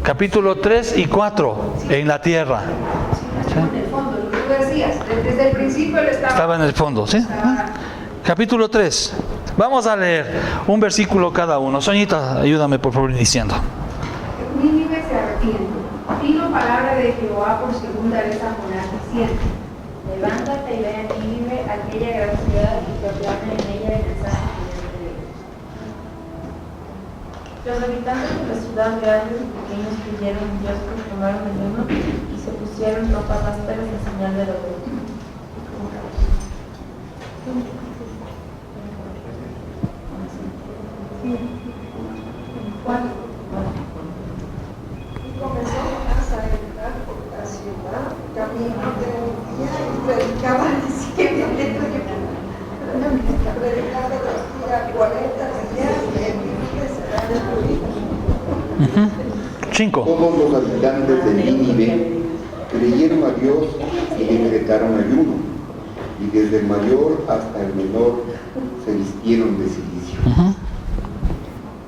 capítulo 3 y 4 en la tierra. ¿Sí? En el fondo, lo que tú decías, desde el principio él estaba en el fondo, ¿sí? Capítulo 3, vamos a leer un versículo cada uno. Soñita, ayúdame por favor iniciando. Nínive se arrepiente. Vino palabra de Jehová por segunda vez a Jonás diciendo: Levántate y ve a Nínive, aquella gran ciudad, y proclama en ella el mensaje de Dios. Los habitantes de la ciudad, grandes y pequeños, creyeron en Dios, proclamaron el uno y se pusieron ropas ásperas en señal de dolor. Y comenzó a entrar por la ciudad, camino de un día, y predicaba diciendo, predicaba los días 40 días, y Nínive será destruida. 5. Todos los habitantes de Nínive creyeron a Dios y decretaron ayuno, y desde el mayor hasta el menor se vistieron de cilicio.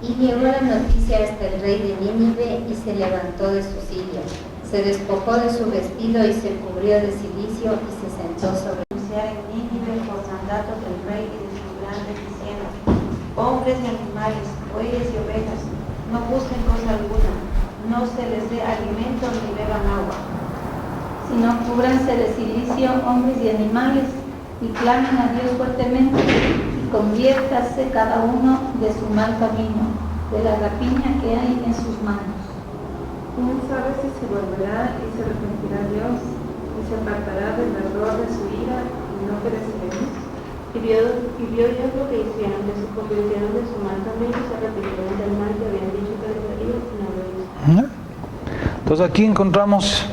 Y llegó la noticia hasta el rey de Nínive y se levantó de su silla, se despojó de su vestido y se cubrió de cilicio y se sentó sobre Anunciar en Nínive por mandato del rey y de sus grandes diciendo: hombres y animales, bueyes y ovejas, no busquen cosa alguna, no se les dé alimento ni beban agua, sino cúbranse de cilicio hombres y animales, y clamen a Dios fuertemente, y conviértase cada uno de su mal camino, de la rapiña que hay en sus manos. ¿Quién sabe si se volverá y se arrepentirá Dios, y se apartará del error de su ira, y no pereceremos? Y vio Dios lo que hicieron, que se convirtieron de su mal camino y se arrepintieron del mal que habían dicho que les haría, y no lo hizo. Entonces aquí encontramos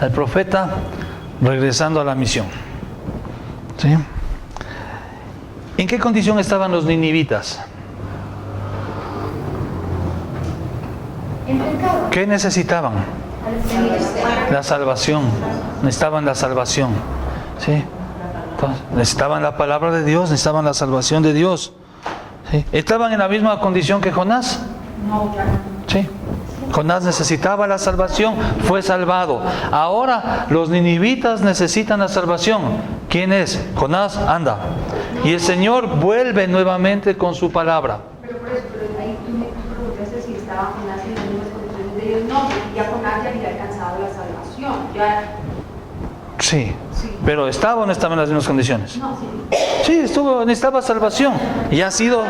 al profeta regresando a la misión. ¿Sí? ¿En qué condición estaban los ninivitas? en pecado. ¿Qué necesitaban? La salvación. Necesitaban la salvación. ¿Sí? Entonces, necesitaban la palabra de Dios, necesitaban la salvación de Dios. ¿Sí? ¿Estaban en la misma condición que Jonás? No, ya no. Sí. Jonás necesitaba la salvación, fue salvado. Ahora los ninivitas necesitan la salvación. ¿Quién es? Jonás, anda. Y el Señor vuelve nuevamente con su palabra. Pero por eso, ahí tú me preguntaste si estaba Jonás en las mismas condiciones de Dios. No, porque ya Jonás ya había alcanzado la salvación. Sí, pero ¿estaba o no estaba en las mismas condiciones? No, sí. Sí, necesitaba salvación y ha sido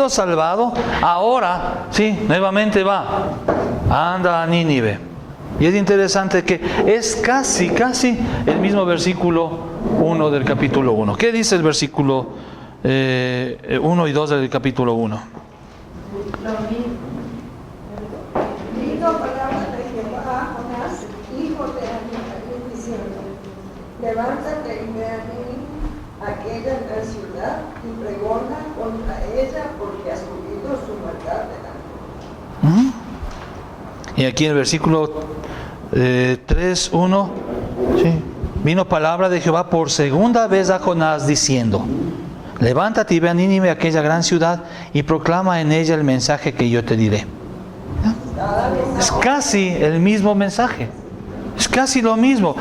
salvado. Ahora, sí, nuevamente va, anda a Nínive. Y es interesante que es casi el mismo versículo 1 del capítulo 1. ¿Qué dice el versículo 1 y 2 del capítulo 1? Vino palabra de Jehová a Jonás, hijo de Amitai, diciendo: levántate y ve a aquella gran ciudad y pregona contra ella porque ha subido su maldad delante. Y aquí en el versículo 3:1, ¿sí? Vino palabra de Jehová por segunda vez a Jonás diciendo: levántate y ve a Nínive, aquella gran ciudad, y proclama en ella el mensaje que yo te diré. Es casi el mismo mensaje. Es casi lo mismo.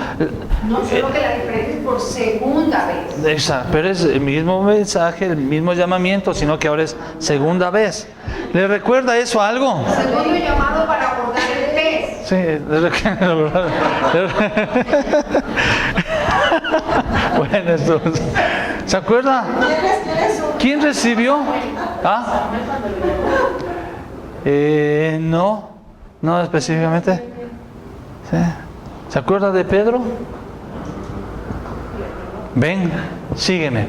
No, solo que la diferencia es por segunda vez. Exacto, pero es el mismo mensaje, el mismo llamamiento, sino que ahora es segunda vez. ¿Le recuerda eso algo? Segundo llamado para abordar el pez. Sí, bueno, esto, ¿se acuerda? ¿Quién recibió? ¿Ah? No específicamente. Sí. ¿Se acuerda de Pedro? Ven, sígueme.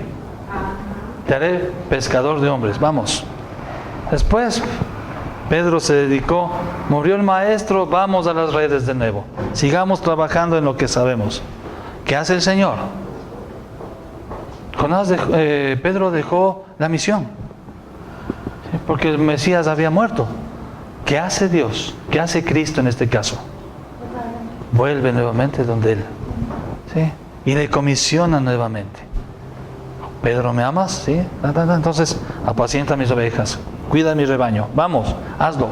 Te haré pescador de hombres. Vamos. Después, Pedro se dedicó, murió el maestro, vamos a las redes de nuevo. Sigamos trabajando en lo que sabemos. ¿Qué hace el Señor? Pedro dejó la misión, ¿sí? Porque el Mesías había muerto. ¿Qué hace Dios? ¿Qué hace Cristo en este caso? Vuelve nuevamente donde Él, ¿sí? Y le comisiona nuevamente. Pedro, ¿me amas? ¿Sí? Entonces, apacienta mis ovejas, cuida mi rebaño. Vamos, hazlo.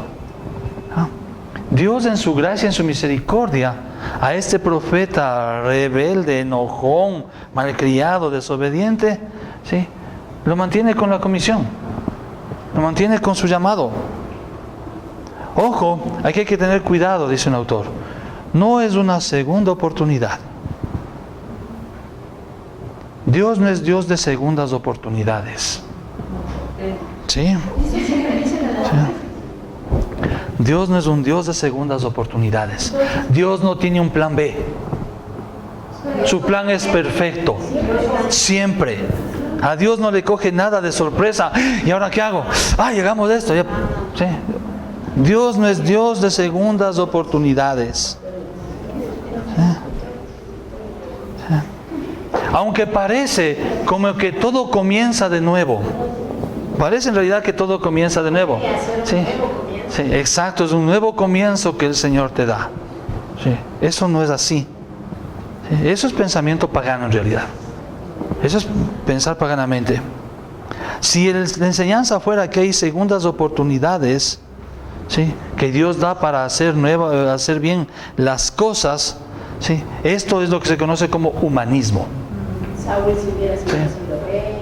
Dios en su gracia, en su misericordia, a este profeta rebelde, enojón, malcriado, desobediente, ¿sí? Lo mantiene con la comisión, lo mantiene con su llamado. Ojo, aquí hay que tener cuidado, dice un autor. No es una segunda oportunidad. Dios no es Dios de segundas oportunidades. ¿Sí? Dios no es un Dios de segundas oportunidades. Dios no tiene un plan B. Su plan es perfecto. Siempre. A Dios no le coge nada de sorpresa. ¿Y ahora qué hago? Llegamos a esto. ¿Sí? Dios no es Dios de segundas oportunidades. Aunque parece como que todo comienza de nuevo. Parece en realidad que todo comienza de nuevo. Sí, sí, exacto, es un nuevo comienzo que el Señor te da. Sí, eso no es así. Sí, eso es pensamiento pagano en realidad. Eso es pensar paganamente. Si la enseñanza fuera que hay segundas oportunidades, ¿sí?, que Dios da para hacer bien las cosas, ¿sí?, esto es lo que se conoce como humanismo. Saúl, si hubiera sido rey,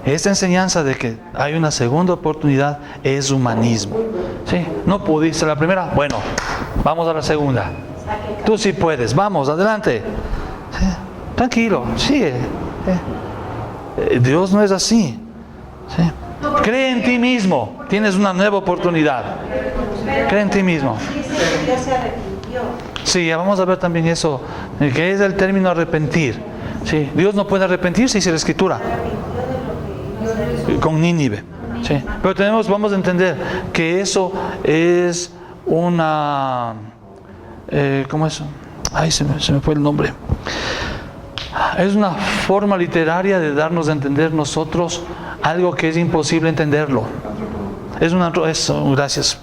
esta enseñanza de que hay una segunda oportunidad es humanismo. ¿Sí? No pudiste la primera, bueno, vamos a la segunda. Tú sí puedes, vamos, adelante. ¿Sí? Tranquilo, sigue. Dios no es así. ¿Sí? Cree en ti mismo, tienes una nueva oportunidad. Cree en ti mismo. Dios se arrepintió. Sí, ya vamos a ver también eso, que es el término arrepentir. Sí, Dios no puede arrepentirse, dice la Escritura. Con Nínive. Sí. Pero vamos a entender que eso es una... ¿cómo es? Se me fue el nombre. Es una forma literaria de darnos a entender nosotros algo que es imposible entenderlo. Gracias.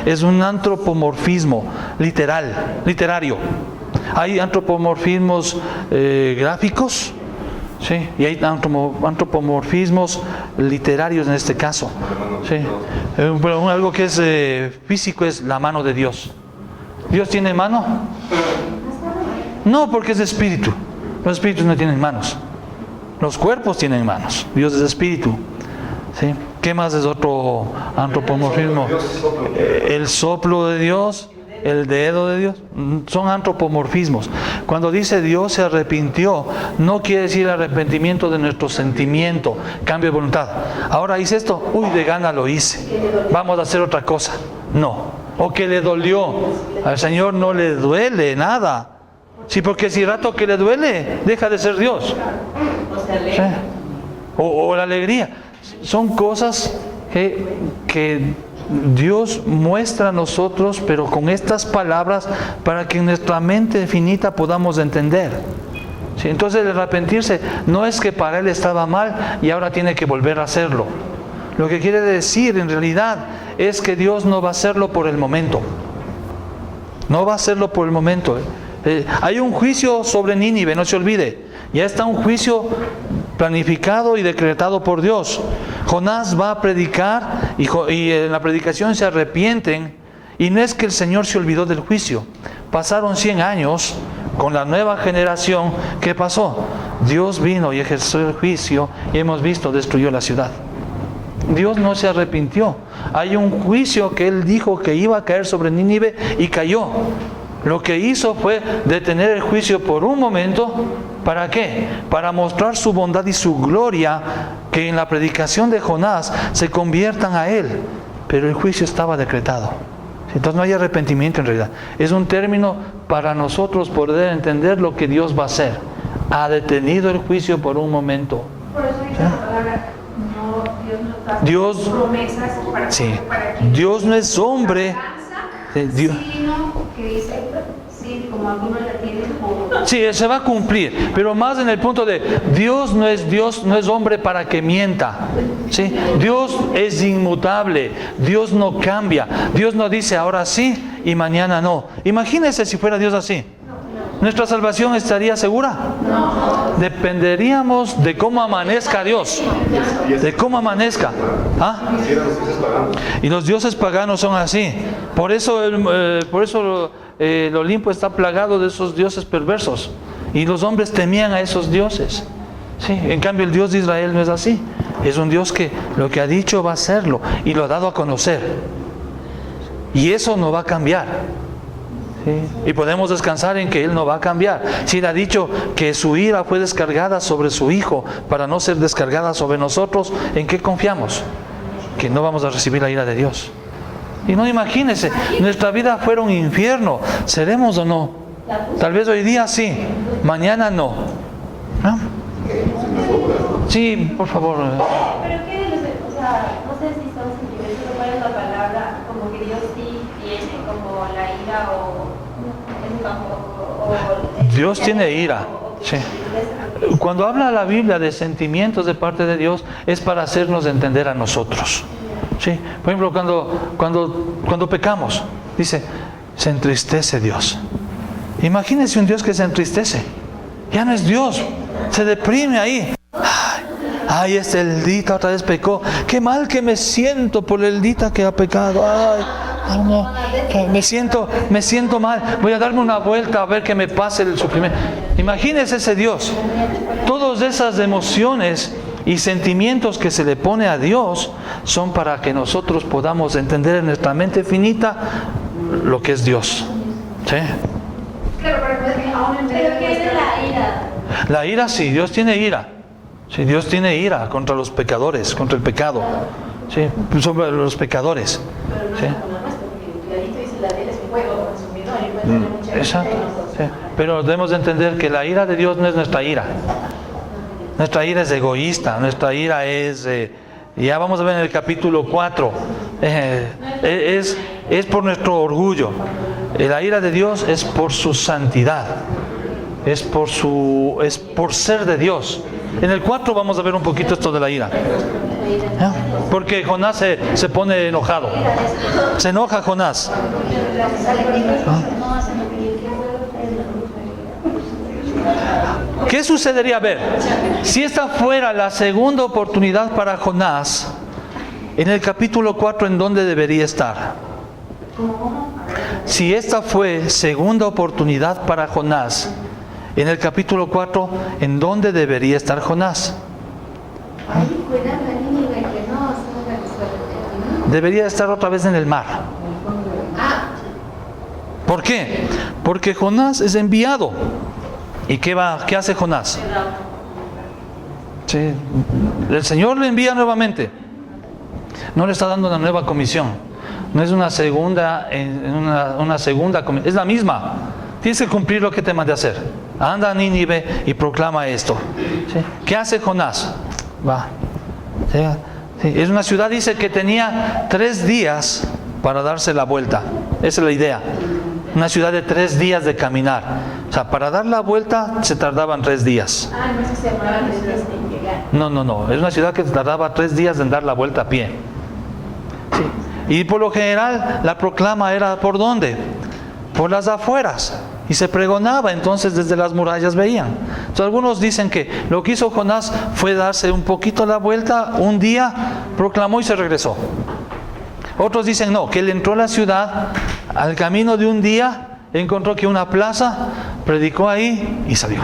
Es un antropomorfismo literario. Hay antropomorfismos gráficos, ¿sí?, y hay antropomorfismos literarios en este caso. ¿Sí? Pero algo que es físico es la mano de Dios. ¿Dios tiene mano? No, porque es espíritu. Los espíritus no tienen manos. Los cuerpos tienen manos. Dios es espíritu. ¿Sí? ¿Qué más es otro antropomorfismo? El soplo de Dios, el dedo de Dios. Son antropomorfismos. Cuando dice Dios se arrepintió, no quiere decir arrepentimiento de nuestro sentimiento, cambio de voluntad. Ahora hice esto, de gana lo hice. Vamos a hacer otra cosa. No. O que le dolió. Al Señor no le duele nada. Sí, porque si rato que le duele, deja de ser Dios. ¿Sí? O la alegría. Son cosas que Dios muestra a nosotros, pero con estas palabras, para que en nuestra mente finita podamos entender. ¿Sí? Entonces el arrepentirse no es que para él estaba mal y ahora tiene que volver a hacerlo. Lo que quiere decir en realidad es que Dios no va a hacerlo por el momento. No va a hacerlo por el momento. Hay un juicio sobre Nínive, no se olvide. Ya está un juicio planificado y decretado por Dios. Jonás va a predicar y en la predicación se arrepienten. Y no es que el Señor se olvidó del juicio. Pasaron 100 años con la nueva generación. ¿Qué pasó? Dios vino y ejerció el juicio y hemos visto, destruyó la ciudad. Dios no se arrepintió. Hay un juicio que Él dijo que iba a caer sobre Nínive y cayó. Lo que hizo fue detener el juicio por un momento. ¿Para qué? Para mostrar su bondad y su gloria, que en la predicación de Jonás se conviertan a Él. Pero el juicio estaba decretado. Entonces no hay arrepentimiento en realidad. Es un término para nosotros poder entender lo que Dios va a hacer. Ha detenido el juicio por un momento. Por eso dice la palabra, Dios no da Dios, promesas para que Dios no es hombre. Dios, sino que dice, sí, como algunos la tienen por... Sí, se va a cumplir, pero más en el punto de Dios no es hombre para que mienta. ¿Sí? Dios es inmutable, Dios no cambia, Dios no dice ahora sí y mañana no. Imagínense si fuera Dios así. ¿Nuestra salvación estaría segura? No. Dependeríamos de cómo amanezca Dios. De cómo amanezca. ¿Ah? Y los dioses paganos son así. Por eso el Olimpo está plagado de esos dioses perversos. Y los hombres temían a esos dioses. Sí, en cambio el Dios de Israel no es así. Es un Dios que lo que ha dicho va a hacerlo y lo ha dado a conocer. Y eso no va a cambiar. ¿Sí? Y podemos descansar en que Él no va a cambiar. Si Él ha dicho que su ira fue descargada sobre su Hijo para no ser descargada sobre nosotros, ¿en qué confiamos? Que no vamos a recibir la ira de Dios. Y no, imagínense, nuestra vida fuera un infierno. ¿Seremos o no? Tal vez hoy día sí, mañana no. ¿No? Sí, por favor. Pero qué, o sea, no sé si son sentimientos, cuál es la palabra, como que Dios sí tiene como la ira o Dios tiene ira. Sí. Cuando habla la Biblia de sentimientos de parte de Dios, es para hacernos entender a nosotros. ¿Sí? Por ejemplo, cuando pecamos, dice, se entristece Dios. Imagínense un Dios que se entristece. Ya no es Dios, se deprime ahí. Ay, este Eldita otra vez pecó. Qué mal que me siento por el Eldita que ha pecado. Ay, no, me siento mal. Voy a darme una vuelta a ver que me pase el sufrimiento. Imagínese ese Dios. Todas esas emociones y sentimientos que se le pone a Dios son para que nosotros podamos entender en nuestra mente finita lo que es Dios. ¿Sí? Claro, pero ¿qué es la ira? La ira, sí, Dios tiene ira. Sí, Dios tiene ira contra los pecadores, contra el pecado. Sí, sobre los pecadores. ¿Sí? Exacto. Sí. Pero debemos de entender que la ira de Dios no es nuestra ira. Nuestra ira es egoísta, nuestra ira es... ya vamos a ver en el capítulo 4. Es por nuestro orgullo. La ira de Dios es por su santidad. Es por ser de Dios. En el 4 vamos a ver un poquito esto de la ira. ¿Ya? Porque Jonás se pone enojado. Se enoja Jonás. ¿Qué sucedería? A ver, si esta fuera la segunda oportunidad para Jonás, en el capítulo 4, ¿en dónde debería estar? Si esta fue segunda oportunidad para Jonás, en el capítulo 4, ¿en dónde debería estar Jonás? Debería estar otra vez en el mar. ¿Por qué? Porque Jonás es enviado. ¿Y qué hace Jonás? Sí. El Señor le envía nuevamente. No le está dando una nueva comisión. No es una segunda comisión. Es la misma. Tienes que cumplir lo que te mandé hacer. Anda a Nínive y proclama esto. ¿Sí? ¿Qué hace Jonás? Va. ¿Sí? Sí. Es una ciudad, dice, que tenía 3 días para darse la vuelta. Esa es la idea. Una ciudad de 3 días de caminar. O sea, para dar la vuelta se tardaban 3 días. Ah, no es que se demoraban 3 días en llegar. No. Es una ciudad que tardaba 3 días en dar la vuelta a pie. Sí. Y por lo general la proclama era ¿por dónde? Por las afueras. Y se pregonaba, entonces desde las murallas veían. Entonces algunos dicen que lo que hizo Jonás fue darse un poquito la vuelta, un día proclamó y se regresó. Otros dicen no, que él entró a la ciudad, al camino de un día, encontró que una plaza, predicó ahí y salió.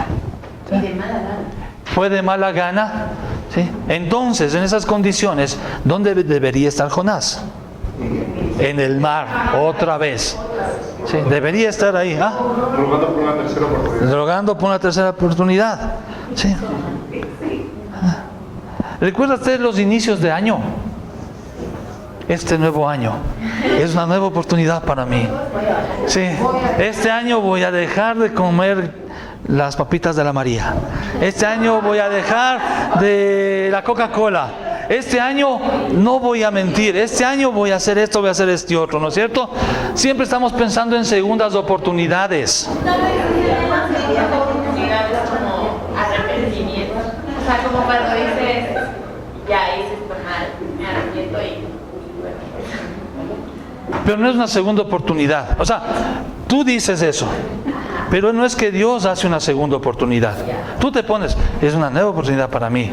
Y de mala gana. Fue de mala gana. ¿Sí? Entonces, en esas condiciones, ¿dónde debería estar Jonás? En el mar, otra vez. Sí, debería estar ahí. ¿Ah? Rogando por una tercera oportunidad. Rogando por una tercera oportunidad. Sí. ¿Recuerda usted los inicios de año? Este nuevo año es una nueva oportunidad para mí. Sí. Este año voy a dejar de comer las papitas de la María. Este año voy a dejar de la Coca-Cola. Este año no voy a mentir. Este año voy a hacer esto, voy a hacer este otro, ¿no es cierto? Siempre estamos pensando en segundas oportunidades. Como arrepentimiento. O sea, como cuando dices, ya hice esto mal, me arrepiento y bueno. Pero no es una segunda oportunidad. O sea, tú dices eso, pero no es que Dios hace una segunda oportunidad. Tú te pones, es una nueva oportunidad para mí.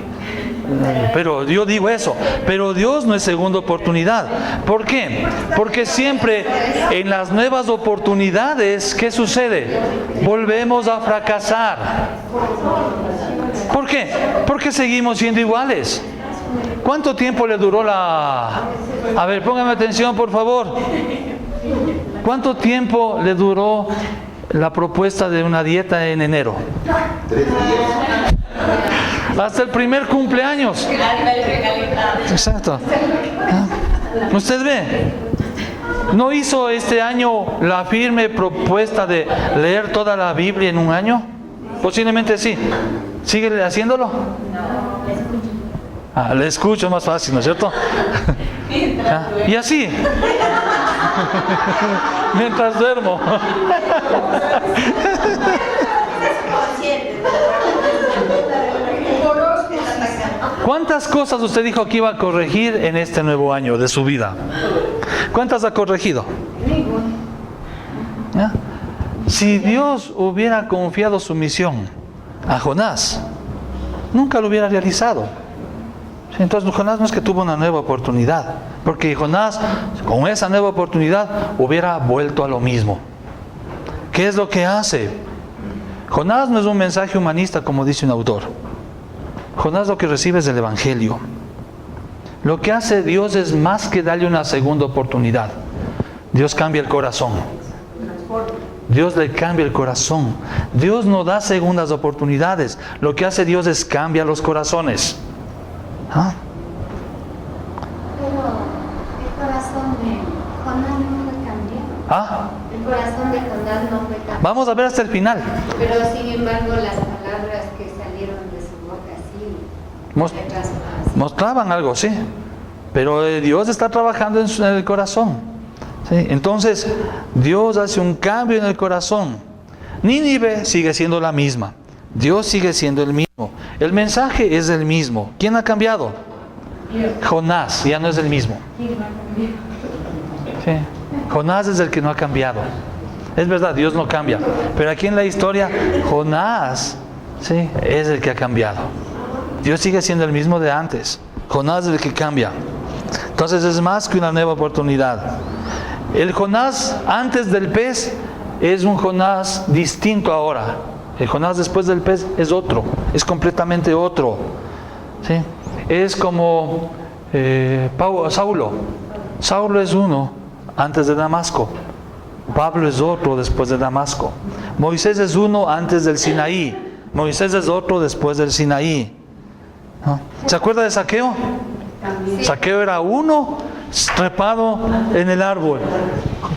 Pero yo digo eso, pero Dios no es segunda oportunidad. ¿Por qué? Porque siempre en las nuevas oportunidades, ¿qué sucede? Volvemos a fracasar. ¿Por qué? Porque seguimos siendo iguales. ¿Cuánto tiempo le duró la... A ver, póngame atención, por favor. ¿Cuánto tiempo le duró la propuesta de una dieta en enero? 3 días. Hasta el primer cumpleaños. Exacto. ¿Usted ve? ¿No hizo este año la firme propuesta de leer toda la Biblia en un año? Posiblemente sí. ¿Sigue haciéndolo? Le escucho más fácil, ¿no es cierto? Y así. Mientras duermo. ¿Cuántas cosas usted dijo que iba a corregir en este nuevo año de su vida? ¿Cuántas ha corregido? ¿Ya? Si Dios hubiera confiado su misión a Jonás, nunca lo hubiera realizado. Entonces Jonás no es que tuvo una nueva oportunidad, porque Jonás con esa nueva oportunidad hubiera vuelto a lo mismo. ¿Qué es lo que hace? Jonás no es un mensaje humanista como dice un autor. Jonás lo que recibe es el Evangelio. Lo que hace Dios es más que darle una segunda oportunidad. Dios cambia el corazón. Dios le cambia el corazón. Dios no da segundas oportunidades. Lo que hace Dios es cambiar los corazones. ¿Ah? Pero el corazón de Jonás no fue cambiado. ¿Ah? El corazón de Jonás no fue cambiado. Vamos a ver hasta el final. Pero sin embargo las palabras que salieron de su boca sí mostraban algo, sí. Pero Dios está trabajando en el corazón. ¿Sí? Entonces, Dios hace un cambio en el corazón. Nínive sigue siendo la misma. Dios sigue siendo el mismo. El mensaje es el mismo. ¿Quién ha cambiado? Jonás, ya no es el mismo. Sí. Jonás es el que no ha cambiado. Es verdad, Dios no cambia. Pero aquí en la historia, Jonás, sí, es el que ha cambiado. Dios sigue siendo el mismo de antes. Jonás es el que cambia. Entonces es más que una nueva oportunidad. El Jonás antes del pez es un Jonás distinto ahora. El Jonás después del pez es otro, es completamente otro. ¿Sí? Es como Saulo. Saulo es uno antes de Damasco. Pablo es otro después de Damasco. Moisés es uno antes del Sinaí. Moisés es otro después del Sinaí. ¿No? ¿Se acuerda de Zaqueo? Zaqueo era uno trepado en el árbol.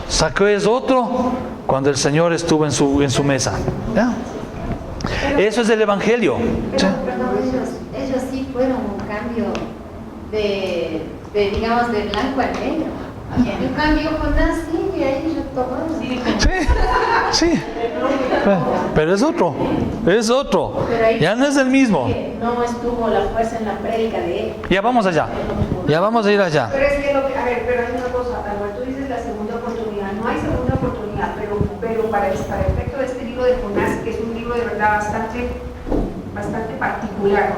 Zaqueo es otro cuando el Señor estuvo en su mesa. ¿Ya? Eso es el Evangelio. Pero ellos sí fueron un cambio de digamos, de blanco al negro. En cambio, Jonás sí, y ahí retomó. Sí, sí. Pero es otro. Pero ahí Ya no es el mismo. que no estuvo la fuerza en la prédica de él. Ya vamos allá. Ya vamos a ir allá. Pero es que, a ver, pero hay una cosa, Álvaro, tú dices la segunda oportunidad, no hay segunda oportunidad, pero para el efecto de este libro de Jonás, que es un libro de verdad bastante particular,